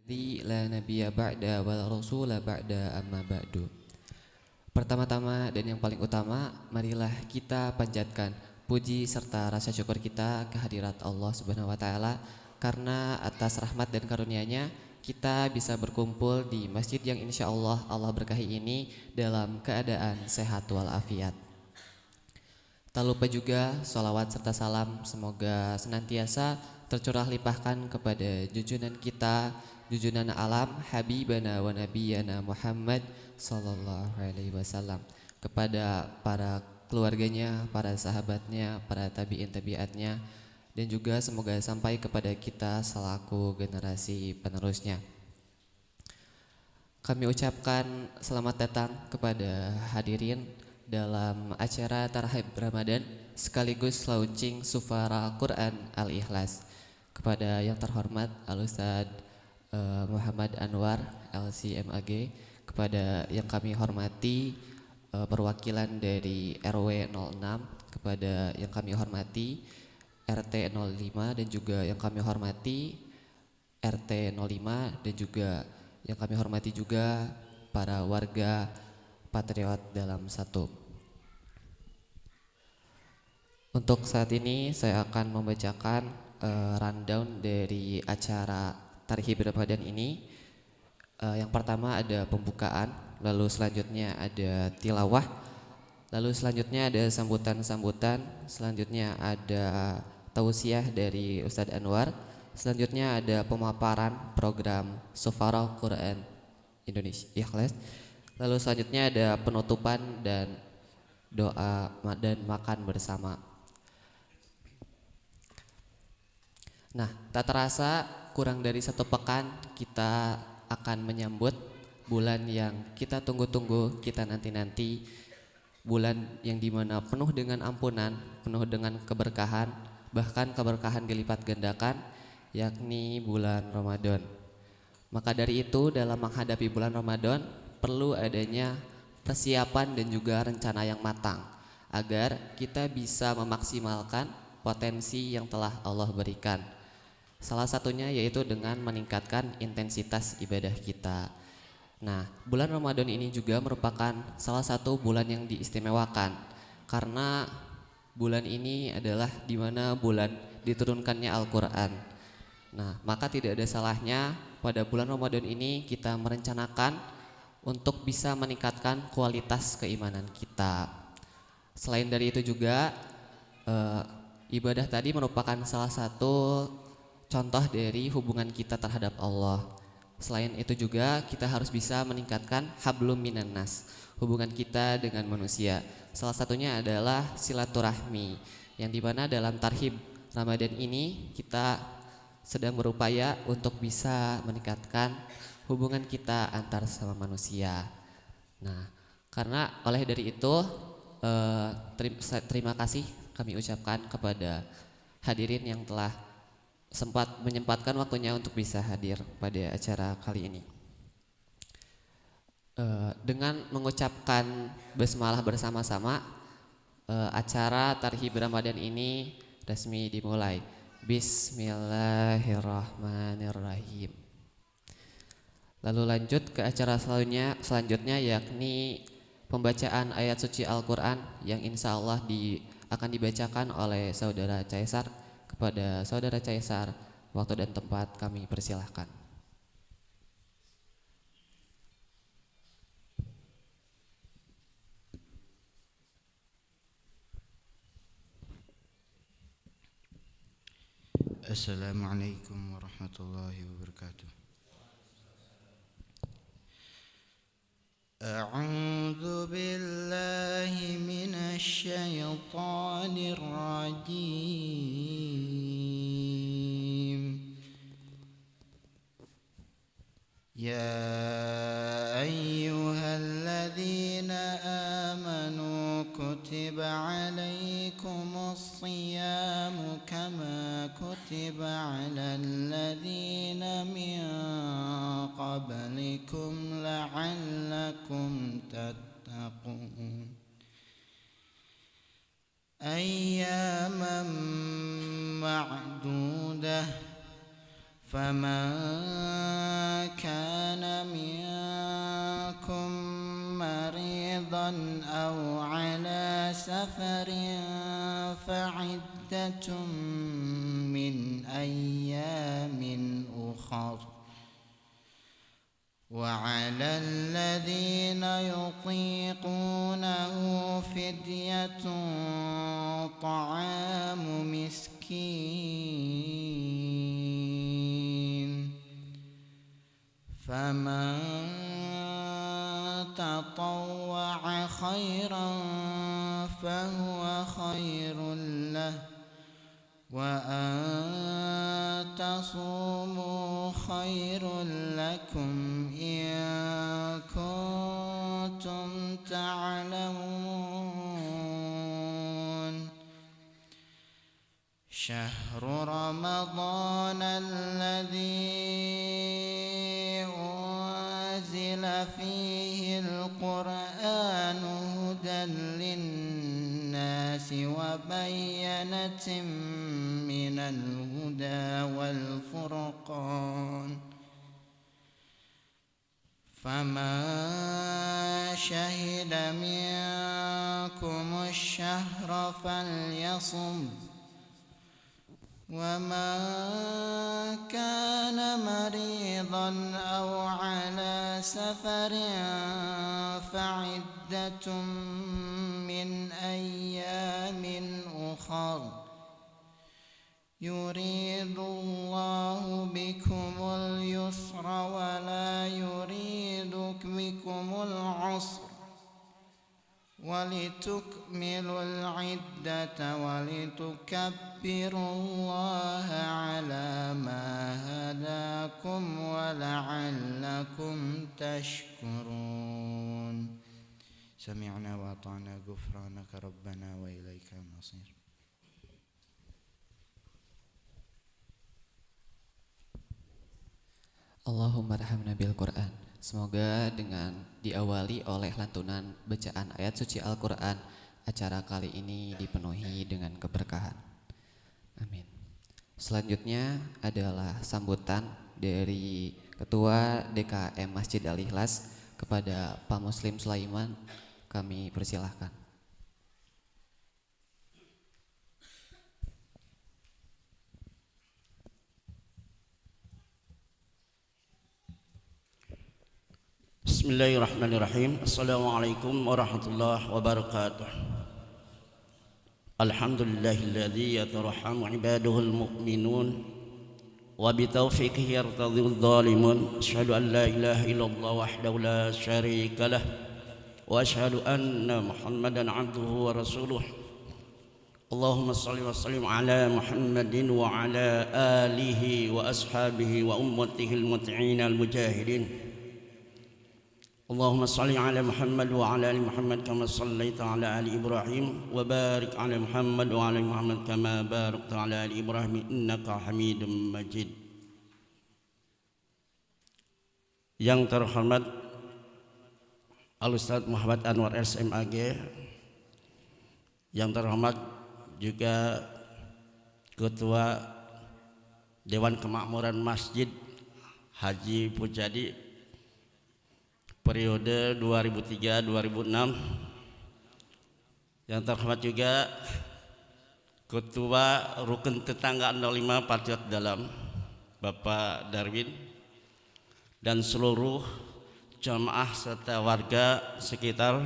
La nabiyya ba'da wal rasula ba'da amma ba'du. Pertama-tama dan yang paling utama, marilah kita panjatkan puji serta rasa syukur kita kehadirat Allah Subhanahu wa taala karena atas rahmat dan karunia-Nya kita bisa berkumpul di masjid yang insya Allah berkahi ini dalam keadaan sehat walafiat. Tak lupa juga salawat serta salam semoga senantiasa tercurah limpahkan kepada junjungan kita, junjungan alam Habibana wa Nabiyana Muhammad sallallahu alaihi wasallam, kepada para keluarganya, para sahabatnya, para tabi'in tabi'atnya, dan juga semoga sampai kepada kita selaku generasi penerusnya. Kami ucapkan selamat datang kepada hadirin dalam acara Tarhib Ramadan sekaligus launching Sufara Quran Al-Ikhlas. Kepada yang terhormat Al-Ustad Muhammad Anwar LCMAG, kepada yang kami hormati perwakilan dari RW 06, kepada yang kami hormati RT 05, dan juga yang kami hormati RT 05, dan juga yang kami hormati juga para warga patriot dalam satu. Untuk saat ini saya akan membacakan rundown dari acara Tarhib Ramadan ini. Yang pertama ada pembukaan, lalu selanjutnya ada tilawah, lalu selanjutnya ada sambutan-sambutan, selanjutnya ada tausiah dari Ustadz Anwar, selanjutnya ada pemaparan program Sufara Quran Indonesia Ikhlas, lalu selanjutnya ada penutupan dan doa dan makan bersama. Nah, tak terasa kurang dari 1 pekan kita akan menyambut bulan yang kita tunggu-tunggu, kita nanti-nanti, bulan yang dimana penuh dengan ampunan, penuh dengan keberkahan, bahkan keberkahan dilipat gandakan, yakni bulan Ramadan. Maka dari itu dalam menghadapi bulan Ramadan perlu adanya persiapan dan juga rencana yang matang agar kita bisa memaksimalkan potensi yang telah Allah berikan. Salah satunya yaitu dengan meningkatkan intensitas ibadah kita. Nah, bulan Ramadan ini juga merupakan salah satu bulan yang diistimewakan karena bulan ini adalah di mana bulan diturunkannya Al-Quran. Nah, maka tidak ada salahnya pada bulan Ramadan ini kita merencanakan untuk bisa meningkatkan kualitas keimanan kita. Selain dari itu juga ibadah tadi merupakan salah satu contoh dari hubungan kita terhadap Allah. Selain itu juga kita harus bisa meningkatkan hablum minan nas, hubungan kita dengan manusia. Salah satunya adalah silaturahmi, yang dimana dalam Tarhib Ramadan ini kita sedang berupaya untuk bisa meningkatkan hubungan kita antar sama manusia. Nah, karena oleh dari itu terima kasih kami ucapkan kepada hadirin yang telah sempat menyempatkan waktunya untuk bisa hadir pada acara kali ini. Dengan mengucapkan basmalah bersama-sama, acara Tarhib Ramadan ini resmi dimulai. Bismillahirrahmanirrahim. Lalu lanjut ke acara selanjutnya yakni pembacaan ayat suci Al-Quran yang insya Allah akan dibacakan oleh Saudara Caesar. Kepada Saudara Caesar, waktu dan tempat kami persilahkan. Assalamualaikum warahmatullahi wabarakatuh. A'udzu billahi minasy syaithanir rajim. Ya ayyuhalladzina amanu kutiba alaikumus shiyamu kama kutiba alal ladzina min qablikum la'allakum tattaqun. Ayyaman ma'dudah. فمن مريضا أو على سفر فعدة من أيام أخر وعلى الذين يطيقونه فدية طعام مسكين فمن تطوع خيرا فهو خير له وأن تصوموا خير لكم إن كنتم تعلمون شهر رمضان الذي أنزل فيه القرآن هدى للناس وبينة من الهدى والفرقان فمن شهد منكم الشهر فليصم ومن كان مريضا أو على سفر فعدة من أيام أخر يريد الله بكم اليسر ولا يريد بكم العسر ولتكملوا العدة ولتكبروا الله على ما هداكم ولعلكم تشكرون سمعنا وأطعنا غفرانك ربنا وإليك المصير. Allahumma rahamna bil Quran. Semoga dengan diawali oleh lantunan bacaan ayat suci Al-Quran, acara kali ini dipenuhi dengan keberkahan. Amin. Selanjutnya adalah sambutan dari Ketua DKM Masjid Al-Ikhlas kepada Pak Muslim Sulaiman. Kami persilahkan. Bismillahirrahmanirrahim. Assalamualaikum warahmatullahi wabarakatuh. Alhamdulillahilladzi yatarhamu ibaduhul mu'minun wa bitaufiqihi yartadhul zalimun. Asyhadu an la ilaha illallah wahdahu la syarika lah wa asyhadu anna Muhammadan abduhu wa rasuluh. Allahumma shalli wa sallim ala Muhammadin wa ala alihi wa ashabihi wa ummatihil muti'in al-mujahidin. Allahumma salli ala Muhammad wa ala ali Muhammad kama sallaita ala ali Ibrahim wa barik ala Muhammad wa ala ali Muhammad kama barakta ala ali Ibrahim innaka Hamidum Majid. Yang terhormat Al-Ustaz Muhammad Anwar SMAG, yang terhormat juga Ketua Dewan Kemakmuran Masjid Haji Pujadi periode 2003-2006, yang terhormat juga Ketua Rukun Tetangga 05 Patriot Dalam Bapak Darwin, dan seluruh jamaah serta warga sekitar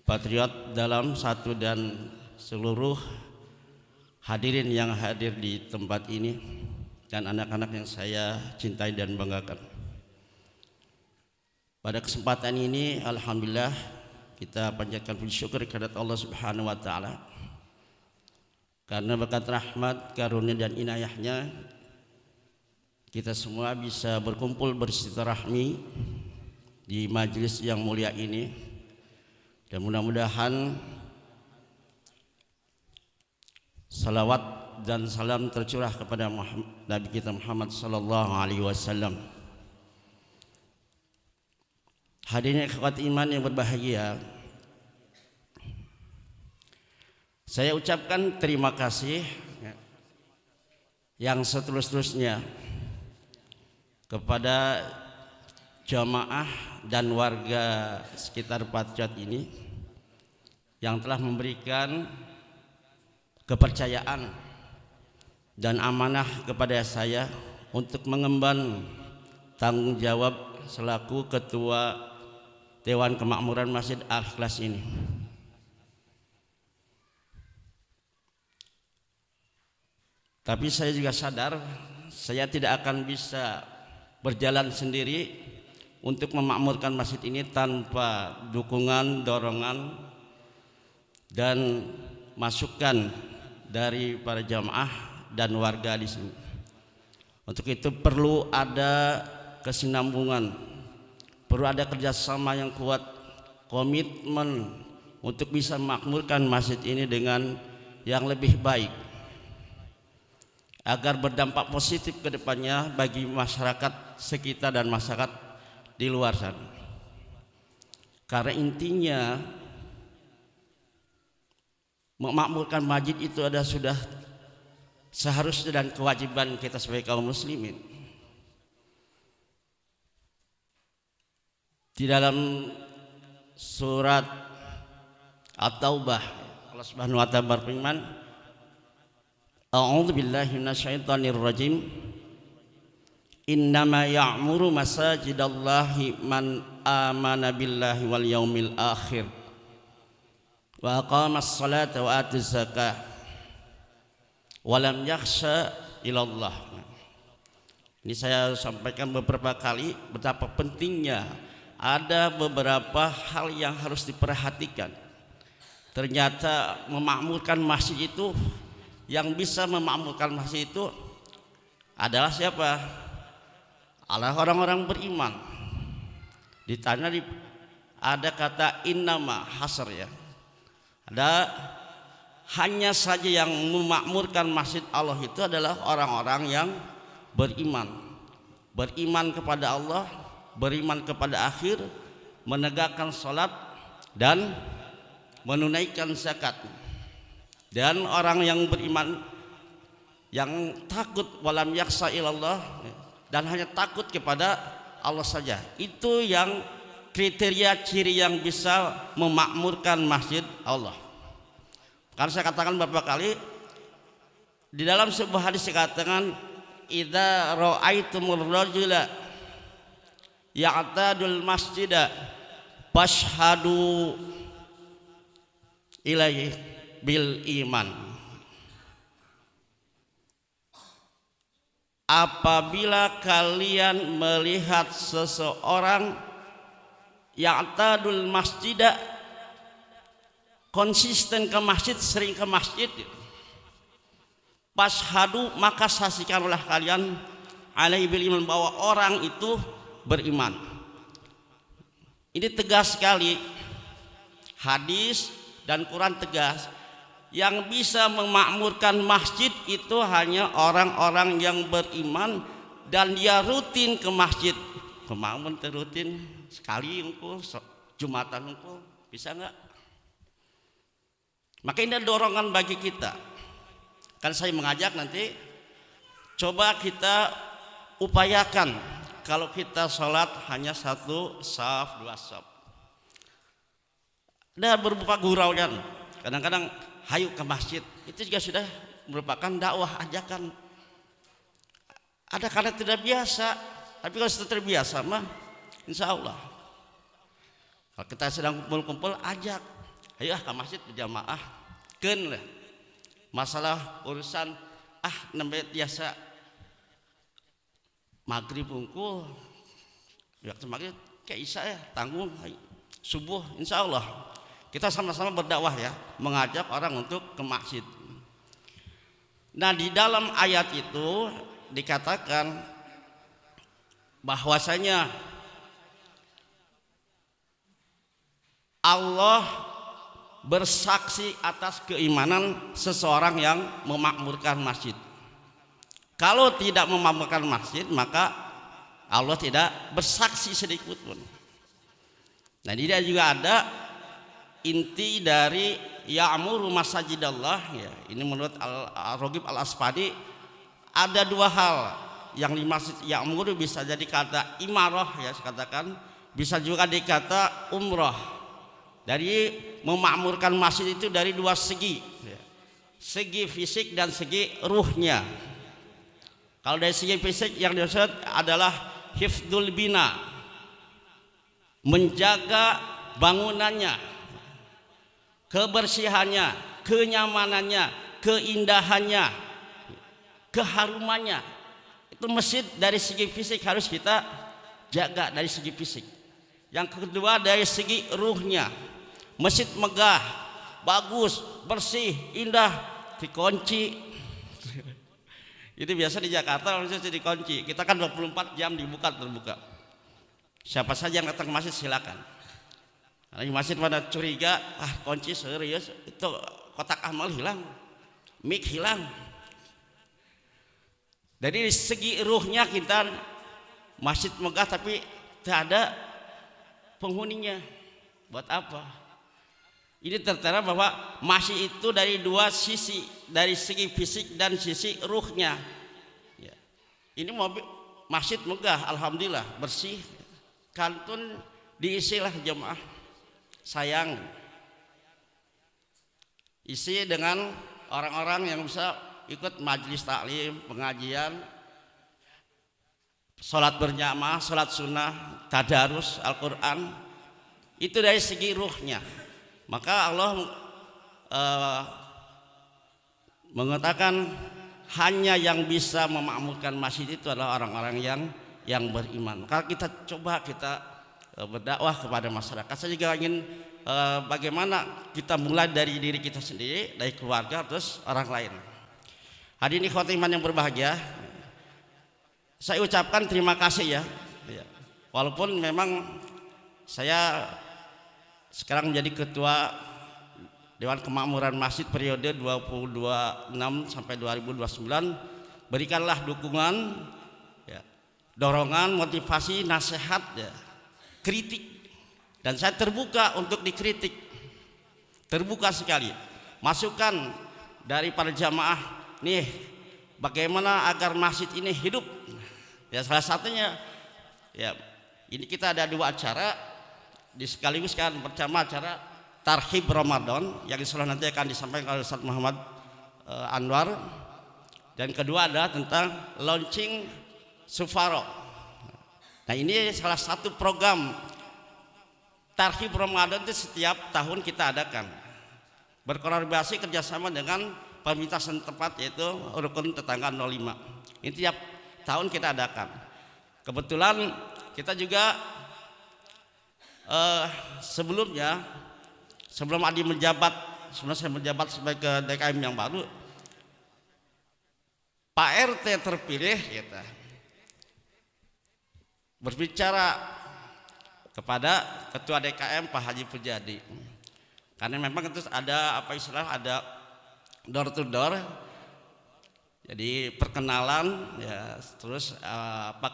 Patriot Dalam 1 dan seluruh hadirin yang hadir di tempat ini dan anak-anak yang saya cintai dan banggakan. Pada kesempatan ini alhamdulillah kita panjatkan puji syukur kepada Allah Subhanahu wa taala, karena berkat rahmat, karunia dan inayahnya kita semua bisa berkumpul bersilaturahmi di majelis yang mulia ini, dan mudah-mudahan salawat dan salam tercurah kepada Nabi kita Muhammad sallallahu alaihi wasallam. Hadirin ikhwat iman yang berbahagia, saya ucapkan terima kasih yang setulus-tulusnya kepada jamaah dan warga sekitar Patriot ini yang telah memberikan kepercayaan dan amanah kepada saya untuk mengemban tanggung jawab selaku Ketua Dewan Kemakmuran Masjid Al-Ikhlas ini. Tapi saya juga sadar saya tidak akan bisa berjalan sendiri untuk memakmurkan masjid ini tanpa dukungan, dorongan, dan masukan dari para jamaah dan warga di sini. Untuk itu perlu ada kesinambungan, perlu ada kerjasama yang kuat, komitmen untuk bisa memakmurkan masjid ini dengan yang lebih baik, agar berdampak positif ke depannya bagi masyarakat sekitar dan masyarakat di luar sana. Karena intinya memakmurkan masjid itu adalah sudah seharusnya dan kewajiban kita sebagai kaum muslimin. Di dalam surat At-Taubah Allah Subhanahu wa taala berfirman, A'udzu billahi minasyaitonir rajim. Innama ya'muru masajidallahi man amana billahi wal yaumil akhir wa aqamas salata wa ataz zakah wa lam yakhsha ilallah. Ini saya sampaikan beberapa kali betapa pentingnya ada beberapa hal yang harus diperhatikan. Ternyata memakmurkan masjid itu, yang bisa memakmurkan masjid itu adalah siapa? Adalah orang-orang beriman. Ditanya ada kata innama hasr ya. Ada hanya saja yang memakmurkan masjid Allah itu adalah orang-orang yang beriman. Beriman kepada Allah, beriman kepada akhir, menegakkan salat dan menunaikan zakat. Dan orang yang beriman yang takut walam yakhsha ilallah dan hanya takut kepada Allah saja, itu yang kriteria ciri yang bisa memakmurkan masjid Allah. Karena saya katakan beberapa kali di dalam sebuah hadis dikatakan idza ra'aitumur rajula ya'tadul masjida fashhadu ilaihi bil iman. Apabila kalian melihat seseorang yang tadul masjidah, konsisten ke masjid, sering ke masjid, fashhadu, maka saksikanlah kalian alaihi bil iman, bahwa orang itu beriman. Ini tegas sekali, hadis dan Quran tegas. Yang bisa memakmurkan masjid itu hanya orang-orang yang beriman dan dia rutin ke masjid. Kemakmur rutin sekali engkau Jumatan engkau bisa enggak? Maka ini dorongan bagi kita. Kan saya mengajak nanti coba kita upayakan kalau kita sholat hanya satu saf, dua saf. Ada beberapa gurau kan. Kadang-kadang hayu ke masjid, itu juga sudah merupakan dakwah ajakan. Ada karena tidak biasa, tapi kalau sudah terbiasa mah insya Allah. Kalau kita sedang kumpul-kumpul, ajak, ayo ke masjid berjamaah, ken lah. Masalah urusan nembe biasa maghrib unggul, waktu maghrib kayak isya ya tanggung, subuh insya Allah. Kita sama-sama berdakwah ya, mengajak orang untuk ke masjid. Nah, di dalam ayat itu dikatakan bahwasanya Allah bersaksi atas keimanan seseorang yang memakmurkan masjid. Kalau tidak memakmurkan masjid, maka Allah tidak bersaksi sedikit pun. Nah, dia juga ada inti dari ya'muru masajidallah ya. Ini menurut Al-Raghib Al-Asfadi ada dua hal yang di Masjid Ya'mur bisa jadi kata imarah ya, katakan bisa juga dikata umrah. Dari memakmurkan masjid itu dari dua segi ya. Segi fisik dan segi ruhnya. Kalau dari segi fisik yang dimaksud adalah hifdzul bina, menjaga bangunannya, kebersihannya, kenyamanannya, keindahannya, keharumannya. Itu masjid dari segi fisik harus kita jaga dari segi fisik. Yang kedua dari segi ruhnya, masjid megah, bagus, bersih, indah, dikunci. Itu biasa di Jakarta masjid dikunci. Kita kan 24 jam dibuka terbuka. Siapa saja yang datang ke masjid silakan. Karena di masjid pada curiga, kunci serius, itu kotak amal hilang, mic hilang. Dari segi ruhnya kita masjid megah tapi tidak ada penghuninya. Buat apa? Ini tertera bahwa masjid itu dari dua sisi, dari segi fisik dan sisi ruhnya ya. Ini masjid megah, alhamdulillah bersih, kantun diisilah jemaah. Sayang isi dengan orang-orang yang bisa ikut majelis taklim, pengajian, sholat berjamaah, sholat sunnah, tadarus Al-Quran. Itu dari segi ruhnya. Maka Allah mengatakan hanya yang bisa memakmurkan masjid itu adalah orang-orang yang beriman. Maka kita coba berdakwah kepada masyarakat. Saya juga ingin bagaimana kita mulai dari diri kita sendiri, dari keluarga, terus orang lain. Hadirin ikhwati iman yang berbahagia, saya ucapkan terima kasih ya. Walaupun memang saya sekarang menjadi ketua Dewan Kemakmuran Masjid periode 2026 sampai 2029, berikanlah dukungan, ya, dorongan, motivasi, nasihat, ya, kritik, dan saya terbuka untuk dikritik, terbuka sekali, masukan dari para jamaah, nih bagaimana agar masjid ini hidup, ya salah satunya, ya ini kita ada dua acara, sekaligus kan pertama acara Tarhib Ramadan yang insyaallah nanti akan disampaikan oleh Ustaz Muhammad Anwar, dan kedua adalah tentang launching Sufaro. Nah ini salah satu program Tarhib Ramadan itu setiap tahun kita adakan, berkolaborasi kerjasama dengan pemerintah setempat yaitu Rukun Tetangga 05. Ini tiap tahun kita adakan. Kebetulan kita juga sebelum Adi menjabat, sebelum saya menjabat sebagai DKM yang baru, Pak RT terpilih kita berbicara kepada Ketua DKM Pak Haji Pujadi, karena memang itu ada ada door to door, jadi perkenalan ya, terus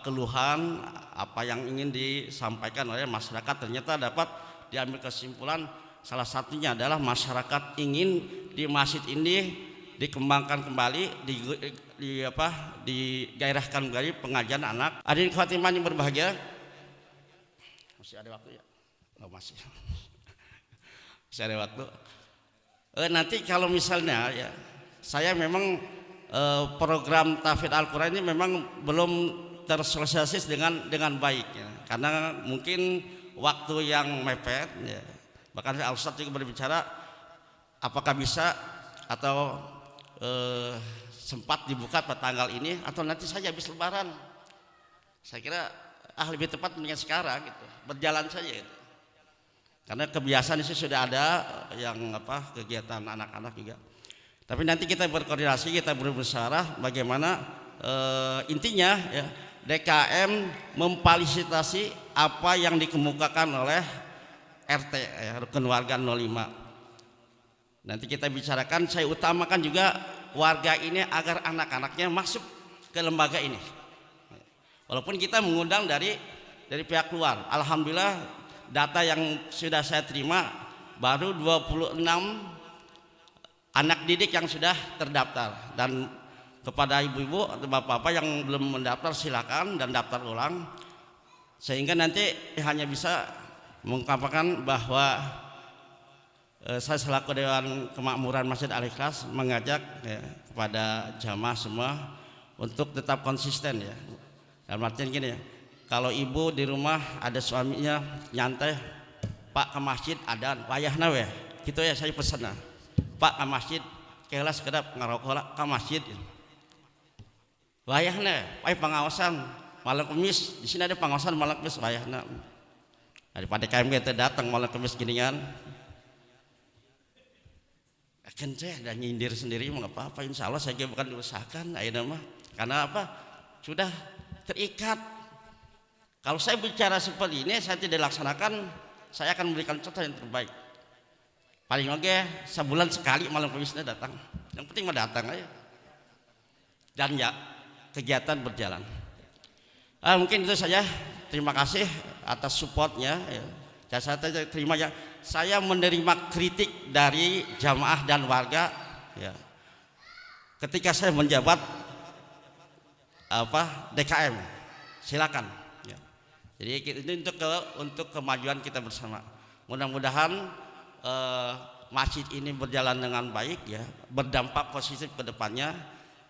keluhan apa yang ingin disampaikan oleh masyarakat, ternyata dapat diambil kesimpulan salah satunya adalah masyarakat ingin di masjid ini dikembangkan kembali, digairahkan kembali pengajian anak. Hadirin khatiman yang berbahagia, masih ada waktu ya? Oh, masih ada waktu. Nanti kalau misalnya ya, saya memang program tahfidz Al-Quran ini memang belum tersosialisasi dengan baik ya, karena mungkin waktu yang mepet ya. Bahkan Al-Ustadz juga berbicara apakah bisa atau sempat dibuka pada tanggal ini atau nanti saja habis lebaran. Saya kira lebih tepat mendingan sekarang gitu, berjalan saja gitu. Karena kebiasaan itu sudah ada yang kegiatan anak-anak juga. Tapi nanti kita berkoordinasi, kita berusaha bagaimana intinya ya, DKM memfasilitasi apa yang dikemukakan oleh RT ya, Rukun Warga 05. Nanti kita bicarakan, saya utamakan juga warga ini agar anak-anaknya masuk ke lembaga ini. Walaupun kita mengundang dari pihak luar. Alhamdulillah data yang sudah saya terima baru 26 anak didik yang sudah terdaftar, dan kepada ibu-ibu atau bapak-bapak yang belum mendaftar silakan dan daftar ulang, sehingga nanti hanya bisa mengungkapkan bahwa saya selaku Dewan Kemakmuran Masjid Al-Ikhlas mengajak ya, kepada jamaah semua untuk tetap konsisten ya. Dalam artian gini ya, kalau ibu di rumah ada suaminya nyantai, Pak ke masjid adan wayahna we, gitu ya saya pesan nah. Pak ke masjid kelas kedap ngarokok ke masjid. Wayahna, ay pengawasan malam Kamis di sini ada pengawasan malam Kamis wayahna. Daripada KMG itu datang malam Kamis ginian, akan saya dan nyindir sendiri mau apa-apa, insya Allah saya bukan diusahakan, ayo nama, karena apa? Sudah terikat. Kalau saya bicara seperti ini, saya tidak laksanakan, saya akan memberikan contoh yang terbaik. Paling oke sebulan sekali malam Kamisnya datang, yang penting mah datang aja, dan ya kegiatan berjalan. Mungkin itu saja. Terima kasih atas supportnya. Ya. Saya terima ya. Saya menerima kritik dari jamaah dan warga. Ya. Ketika saya menjabat DKM, silakan. Ya. Jadi ini untuk kemajuan kita bersama. Mudah-mudahan masjid ini berjalan dengan baik, ya, berdampak positif ke depannya,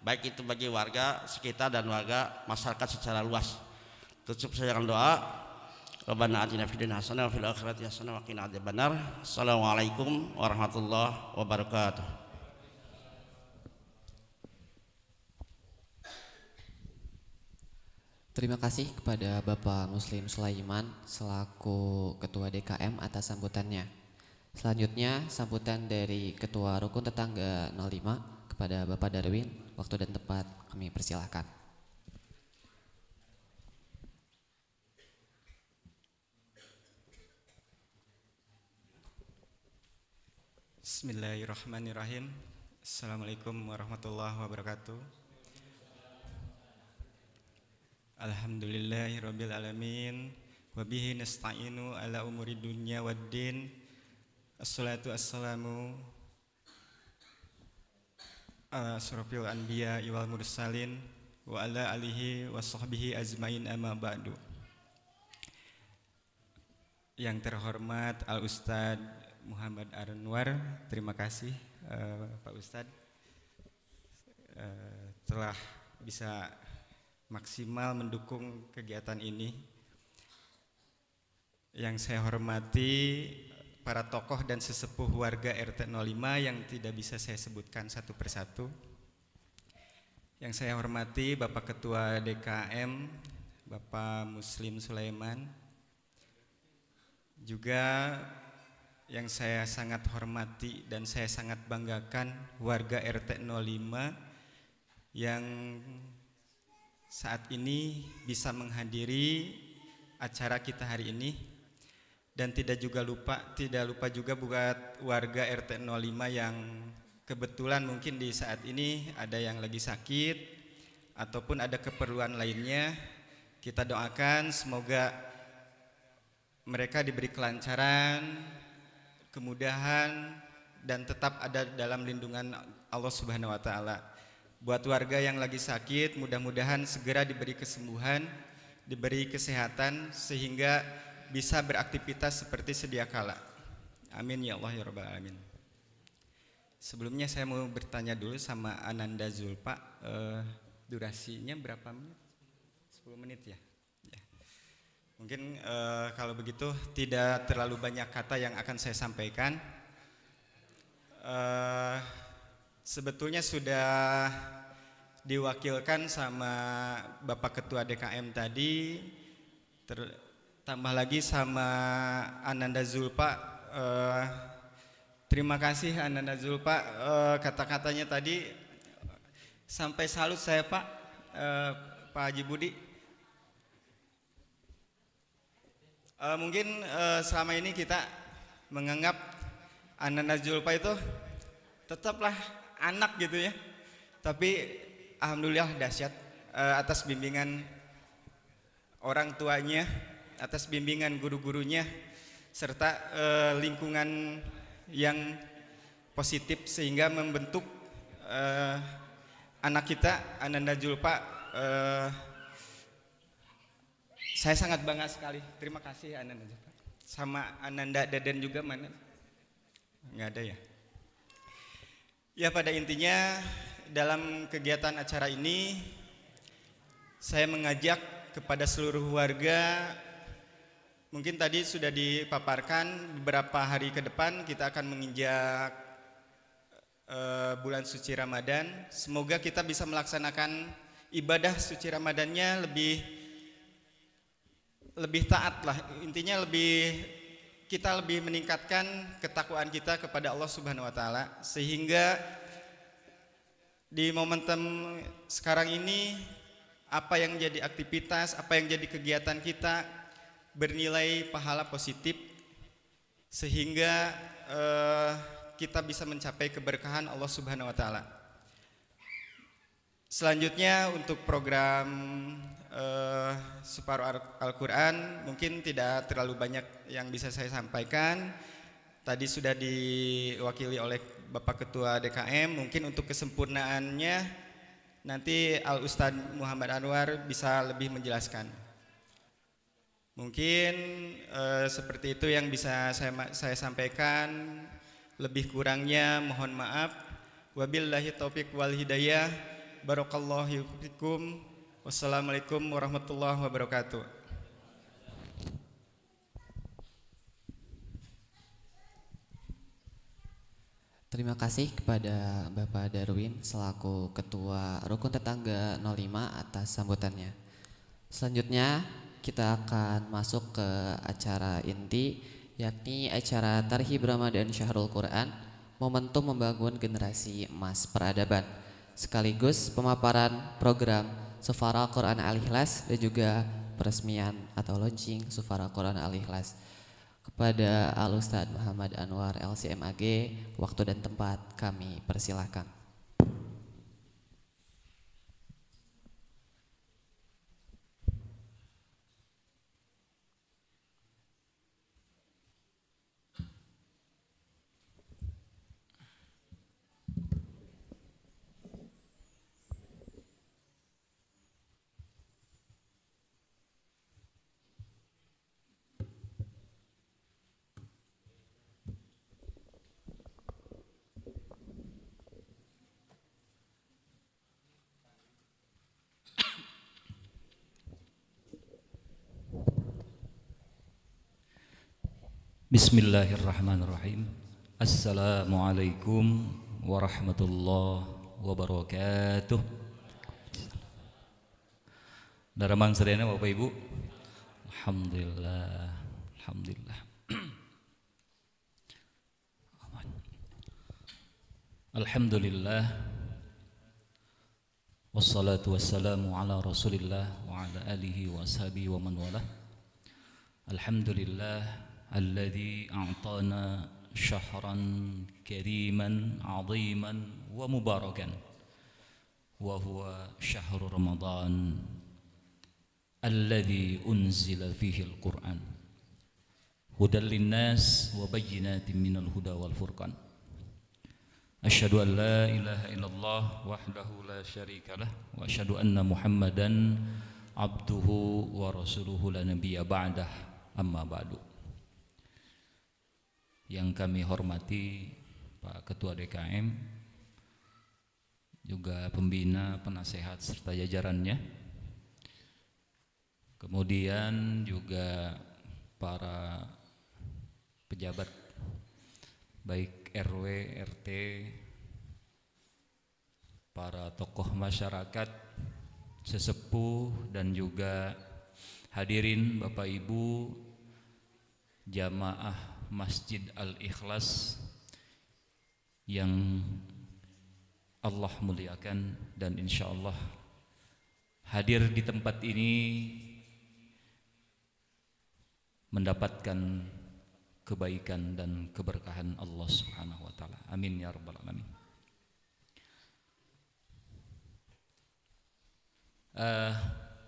baik itu bagi warga sekitar dan warga masyarakat secara luas. Tutup saya dengan doa. Rabbana atina fid dunya hasanah wa fil akhirati hasanah wa qina adzabannar. Assalamualaikum warahmatullahi wabarakatuh. Terima kasih kepada Bapak Muslim Sulaiman selaku Ketua DKM atas sambutannya. Selanjutnya sambutan dari Ketua Rukun Tetangga 05 kepada Bapak Darwin. Waktu dan tempat kami persilahkan. Bismillahirrahmanirrahim. Assalamualaikum warahmatullahi wabarakatuh. Alhamdulillahirabbil alamin wa bihi nasta'inu ala umuri dunya waddin. Assalatu wassalamu ala asyrafil anbiya wal mursalin wa ala alihi wa sahbihi ajmain amma ba'du. Yang terhormat Al Ustadz Muhammad Anwar, terima kasih Pak Ustadz telah bisa maksimal mendukung kegiatan ini. Yang saya hormati para tokoh dan sesepuh warga RT 05 yang tidak bisa saya sebutkan satu persatu. Yang saya hormati Bapak Ketua DKM, Bapak Muslim Sulaiman. Juga yang saya sangat hormati dan saya sangat banggakan warga RT 05 yang saat ini bisa menghadiri acara kita hari ini, dan tidak lupa juga buat warga RT 05 yang kebetulan mungkin di saat ini ada yang lagi sakit ataupun ada keperluan lainnya. Kita doakan semoga mereka diberi kelancaran, kemudahan, dan tetap ada dalam lindungan Allah Subhanahu wa taala. Buat warga yang lagi sakit, mudah-mudahan segera diberi kesembuhan, diberi kesehatan sehingga bisa beraktivitas seperti sedia kala. Amin ya Allah ya rabbal alamin. Sebelumnya saya mau bertanya dulu sama Ananda Zulpa, durasinya berapa menit? 10 menit ya? Mungkin kalau begitu tidak terlalu banyak kata yang akan saya sampaikan. Sebetulnya sudah diwakilkan sama Bapak Ketua DKM tadi, tambah lagi sama Ananda Zulpa. Terima kasih Ananda Zulpa, kata-katanya tadi sampai salut saya Pak Haji Budi. Mungkin selama ini kita menganggap Ananda Zulpa itu tetaplah anak gitu ya, tapi alhamdulillah dahsyat atas bimbingan orang tuanya, atas bimbingan guru-gurunya, serta lingkungan yang positif sehingga membentuk anak kita Ananda Julpa, saya sangat bangga sekali. Terima kasih Ananda Julpa. Sama Ananda Deden juga mana? Nggak ada ya? Ya, pada intinya dalam kegiatan acara ini saya mengajak kepada seluruh warga. Mungkin tadi sudah dipaparkan, beberapa hari ke depan kita akan menginjak bulan suci Ramadan. Semoga kita bisa melaksanakan ibadah suci Ramadannya lebih taat lah. Intinya kita lebih meningkatkan ketakwaan kita kepada Allah Subhanahu wa taala, sehingga di momentum sekarang ini apa yang jadi aktivitas, apa yang jadi kegiatan kita bernilai pahala positif, sehingga kita bisa mencapai keberkahan Allah Subhanahu wa taala. Selanjutnya untuk program Separuh Al-Quran mungkin tidak terlalu banyak yang bisa saya sampaikan. Tadi sudah diwakili oleh Bapak Ketua DKM. Mungkin untuk kesempurnaannya nanti Al Ustadz Muhammad Anwar bisa lebih menjelaskan. Mungkin seperti itu yang bisa saya sampaikan. Lebih kurangnya mohon maaf. Wabillahi taufiq wal hidayah. Barakallahu fikum. Wassalamualaikum warahmatullahi wabarakatuh. Terima kasih kepada Bapak Darwin selaku Ketua Rukun Tetangga 05 atas sambutannya. Selanjutnya kita akan masuk ke acara inti, yakni acara Tarhib Ramadan Syahrul Quran, momentum membangun generasi emas peradaban, sekaligus pemaparan program Sufara Quran Al-Ikhlas dan juga peresmian atau launching Sufara Quran Al-Ikhlas. Kepada Al Ustadz Muhammad Anwar LCMAG, waktu dan tempat kami persilahkan. Bismillahirrahmanirrahim. Assalamualaikum warahmatullahi wabarakatuh. Daramang sedaya Bapak Ibu. Alhamdulillah. Alhamdulillah. Alhamdulillah. Wassalatu wassalamu ala Rasulillah wa ala alihi wa ashabihi wa man walah. Alhamdulillah الذي أعطانا شهرا كريما عظيما ومباركا وهو شهر رمضان الذي أنزل فيه القرآن هدى للناس وبينات من الهدى والفرقان أشهد أن لا إله إلا الله وحده لا شريك له وأشهد أن محمدا عبده ورسوله لا نبي بعده أما بعد. Yang kami hormati Pak Ketua DKM, juga pembina, penasehat serta jajarannya, kemudian juga para pejabat baik RW, RT, para tokoh masyarakat, sesepuh dan juga hadirin Bapak Ibu jamaah Masjid Al-Ikhlas yang Allah muliakan dan insya Allah hadir di tempat ini mendapatkan kebaikan dan keberkahan Allah Subhanahu wa taala. Amin ya rabbal alamin.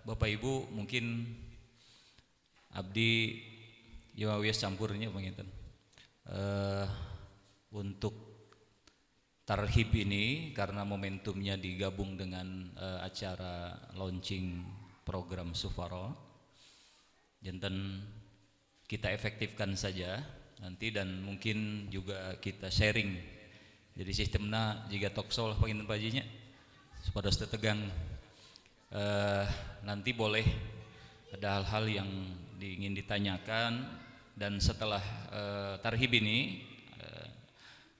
Bapak Ibu, mungkin abdi ya wis campurnya penginten. Untuk Tarhib ini karena momentumnya digabung dengan acara launching program Sufaro, janten kita efektifkan saja nanti dan mungkin juga kita sharing. Jadi sistemnya jika talkshow lah pengen pajinya supaya sudah tegang. Nanti boleh ada hal-hal yang ingin ditanyakan dan setelah tarhib ini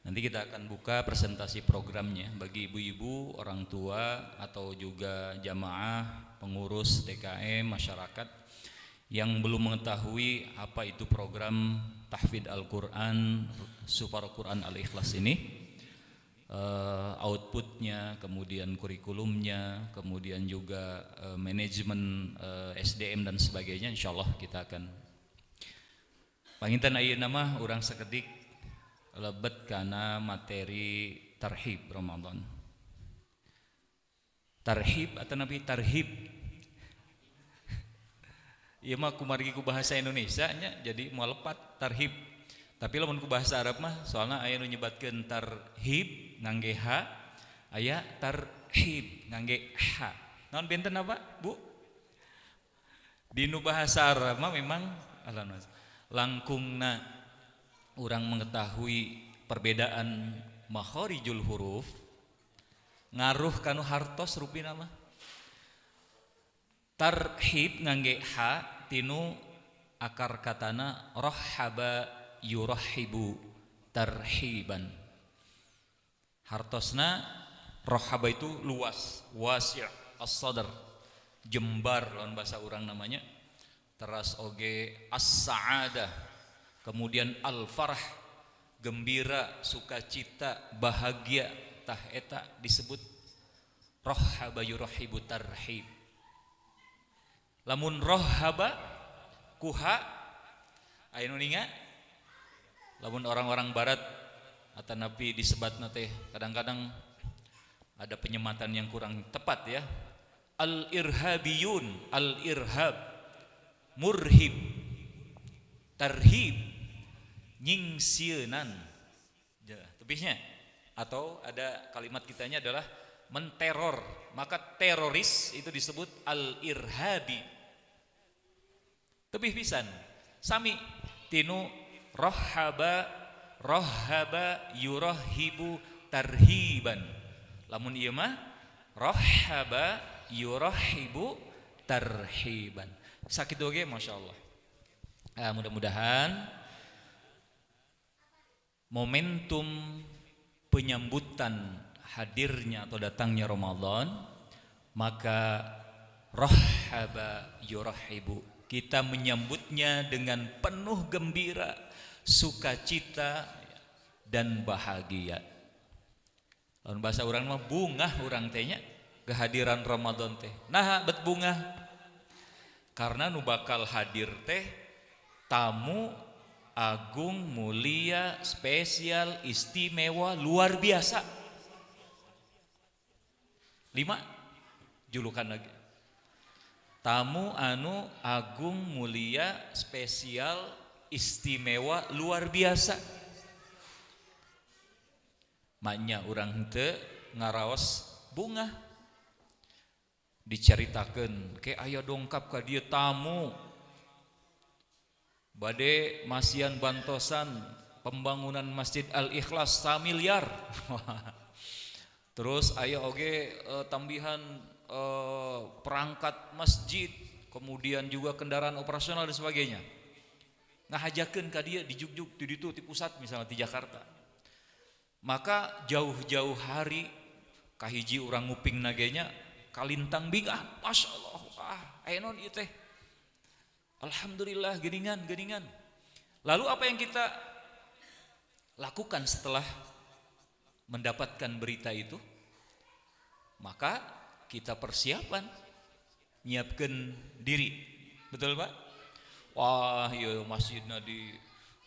nanti kita akan buka presentasi programnya bagi ibu-ibu, orang tua atau juga jamaah, pengurus DKM, masyarakat yang belum mengetahui apa itu program tahfidz Al-Quran, Sufaro Quran Al-Ikhlas ini, outputnya, kemudian kurikulumnya, kemudian juga manajemen SDM dan sebagainya. Insyaallah kita akan panginten ayeuna mah urang sakedik lebet karena materi tarhib Ramadan. Tarhib atau nabi tarhib? Iya mah kumargi ku bahasa Indonesia nya jadi mau lepat tarhib. Tapi lamun ku bahasa Arab mah soalnya aya nu nyebatkeun tarhib ngangge ha, aya tarhib ngangge ha. Naon benten apa, Bu? Di nu bahasa Arab mah memang langkungna orang mengetahui perbedaan makharijul huruf ngaruh kanu hartos rupina mah. Tarhib ngangge ha tinu akar katana rahaba yurahibu tarhiban. Hartosna rahaba itu luas, wasi' as-sadr, jembar lawan bahasa orang namanya. Teras oge as-sa'adah, kemudian al-farah, gembira, sukacita, bahagia, tah eta disebut rahaba yurahibu tarhib. Lamun rahaba kuha aya nu ninga, lamun orang-orang barat atau nabi disebatna teh kadang-kadang ada penyematan yang kurang tepat ya. Al-irhabiyun, al-irhab, murhib, tarhib, nyingsienan, tebihnya. Atau ada kalimat kitanya adalah menteror, maka teroris itu disebut al-irhabi. Tebih pisan, sami tinu rahaba yurahibu tarhiban. Lamun ieu mah rahaba yurahibu tarhiban. Sakitu oge masyaallah. Mudah-mudahan momentum penyambutan hadirnya atau datangnya Ramadan, maka rahaba yurahibu, kita menyambutnya dengan penuh gembira, sukacita dan bahagia. Lawan bahasa urang mah bungah urang teh nya kehadiran Ramadan teh. Nah, bet bungah karena nu bakal hadir teh tamu agung, mulia, spesial, istimewa, luar biasa. 5 julukan lagi. Tamu anu agung, mulia, spesial, istimewa, luar biasa. Maknya urang henteu ngaraos bunga. Diceritakeun ke aya dongkap ka dieu tamu bade masian bantosan pembangunan Masjid Al-Ikhlas 1 miliar. Terus aya oge tambihan perangkat masjid, kemudian juga kendaraan operasional dan sebagainya. Ngahajakeun ka dieu di jugjug di ditu di pusat misalnya di Jakarta. Maka jauh-jauh hari kahiji urang nguping nagenya kalintang bingah, Masya Allah, aya naon ieu teh. Alhamdulillah geuningan. Lalu apa yang kita lakukan setelah mendapatkan berita itu? Maka kita persiapan, nyiapkan diri. Betul Pak? Wah, iya masjidnya di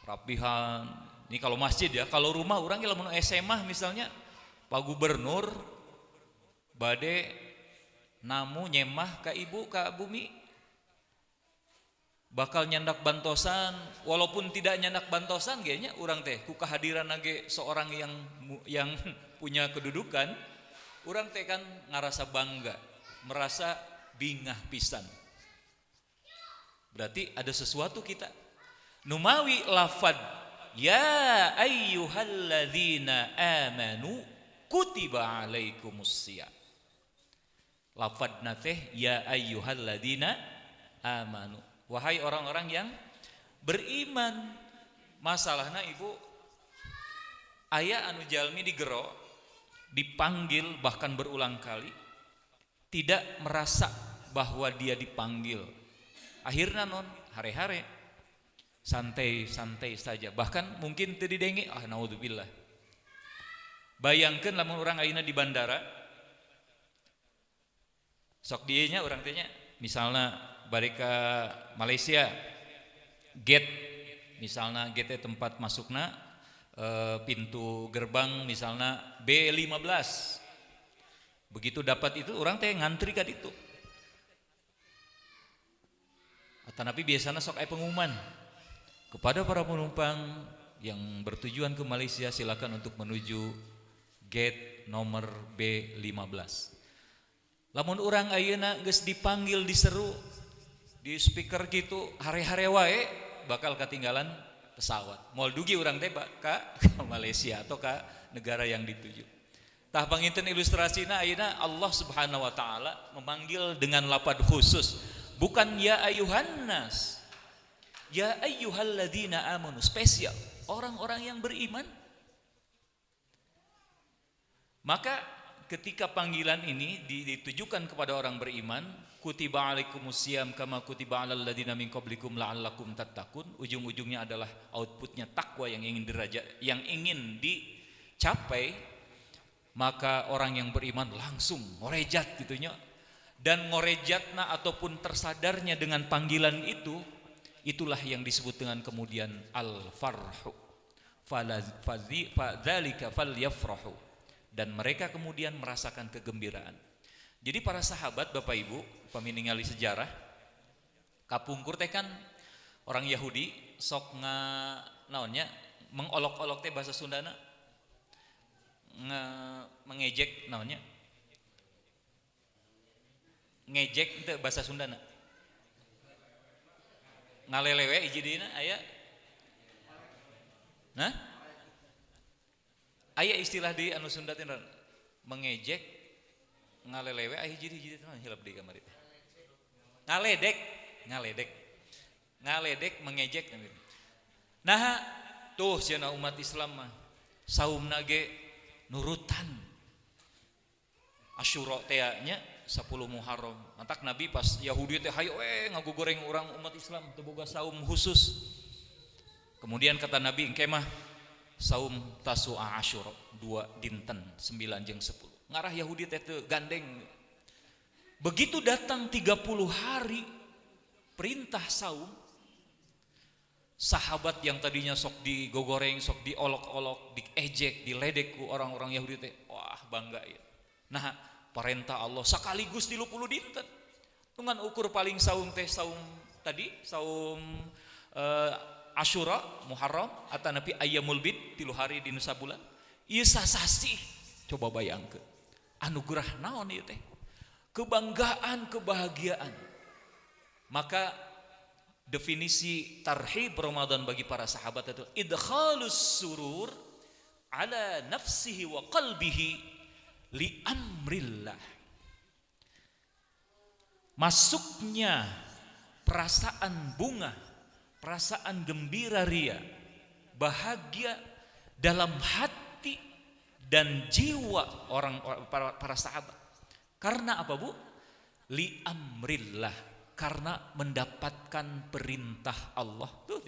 rapihan. Ini kalau masjid ya, kalau rumah orang kalau mau SMA misalnya, Pak Gubernur bade namu nyemah ke ibu, ke bumi. bakal nyandak bantosan, walaupun tidak nyandak bantosan kayaknya orang teh ku kehadiran age seorang yang punya kedudukan, orang teh kan ngerasa bangga, merasa bingah pisan. Berarti ada sesuatu kita numawi lafad ya ayyuhalladzina amanu kutiba alaikumusiyam. Lafadna teh ya ayyuhalladzina amanu, wahai orang-orang yang beriman. Masalahna ibu aya anu jalmi digero, dipanggil bahkan berulang kali, tidak merasa bahwa dia dipanggil. Akhirnya non hare-hare santai-santai saja, bahkan mungkin teu didenge, naudzubillah. Bayangkeun lamun urang ayeuna di bandara, sok dieu nya urang teh nya misalna bari ka Malaysia, gate misalna gate tempat masukna pintu gerbang misalna B15. Begitu dapat itu urang teh ngantri ka ditu. Atanapi biasanya sok aya pengumuman kepada para penumpang yang bertujuan ke Malaysia, silakan untuk menuju gate nomor B15. Lamun urang ayeuna geus dipanggil diseru di speaker gitu hare-hare wae bakal ketinggalan pesawat. Moal dugi urang teh ka Malaysia atau ka negara yang dituju. Tah panginten ilustrasina ayeuna Allah Subhanahu wa taala memanggil dengan lafaz khusus, bukan ya ayuhan nas, ya ayyuhalladzina amanu, spesial orang-orang yang beriman. Maka ketika panggilan ini ditujukan kepada orang beriman, kutiba alaikumusiyam kama kutiba alal ladzina min qablikum la'allakum tattaqun, ujung-ujungnya adalah outputnya takwa yang ingin dicapai. Maka orang yang beriman langsung ngorejat gitunya, dan ngorejatna ataupun tersadarnya dengan panggilan itu, itulah yang disebut dengan kemudian al-farhu fadzalika falyafrahu, dan mereka kemudian merasakan kegembiraan. Jadi para sahabat Bapak Ibu paminingali sejarah, kapungkur teh kan orang Yahudi sok naonnya mengolok-olok teh bahasa Sundana mengejek naonnya ngejek itu bahasa Sundana ngalelewe hiji dina aya aya istilah di anu Sunda teh mengejek ngalelewe aya hiji teh hilap deui kamari ngaledek mengejek. Nah tuh cenah umat Islam mah saumna ge nurutan Asyura teh nya 10 Muharram. Mantak Nabi pas Yahudi teh hayo ngagugoreng orang umat Islam teu boga saum khusus. Kemudian kata Nabi engke mah saum Tasu'a Asyura 2 dinten 9 jeung 10. Ngarah Yahudi teh teu gandeng. Begitu datang 30 hari perintah saum, sahabat yang tadinya sok digogoreng, sok diolok-olok, diejek, diledek ku orang-orang Yahudi teh, wah bangga ya. Nah, perintah Allah sekaligus 30 dinten. Dengan ukur paling saum teh saum Asyura, Muharram, atanapi Ayyamul Bid 3 hari di nusa bulan. Ieu sasasi. Coba bayangkeun. Anugerah naon ieu teh? Kebanggaan, kebahagiaan. Maka definisi tarhib Ramadan bagi para sahabat itu idkhalus surur ala nafsihi wa qalbihi li amrillah. Masuknya perasaan bunga, perasaan gembira ria, bahagia dalam hati dan jiwa para sahabat. Karena apa, Bu? Li amrillah, karena mendapatkan perintah Allah. Tuh,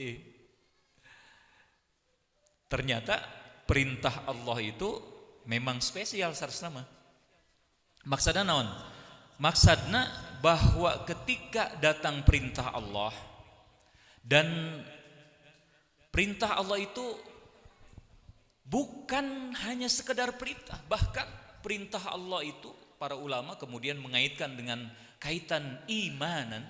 ternyata perintah Allah itu memang spesial sarsama. Maksudna naon? Maksudna bahwa ketika datang perintah Allah, dan perintah Allah itu bukan hanya sekedar perintah, bahkan perintah Allah itu para ulama kemudian mengaitkan dengan kaitan imanan.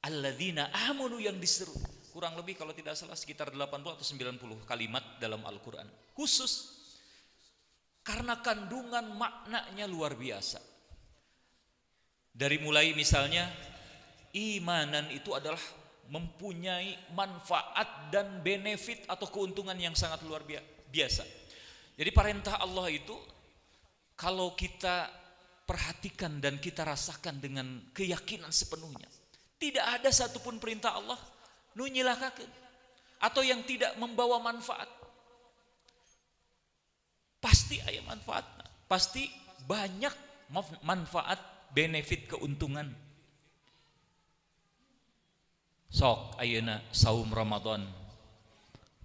alladzina amanu yang diseru. Kurang lebih kalau tidak salah sekitar 80 atau 90 kalimat dalam Al-Quran. Khusus karena kandungan maknanya luar biasa. Dari mulai misalnya imanan itu adalah mempunyai manfaat dan benefit atau keuntungan yang sangat luar biasa. Jadi perintah Allah itu kalau kita perhatikan dan kita rasakan dengan keyakinan sepenuhnya, tidak ada satupun perintah Allah nu nyilakakeun atau yang tidak membawa manfaat. Pasti aya manfaatna, pasti banyak manfaat, benefit, keuntungan. Sok ayeuna saum Ramadan,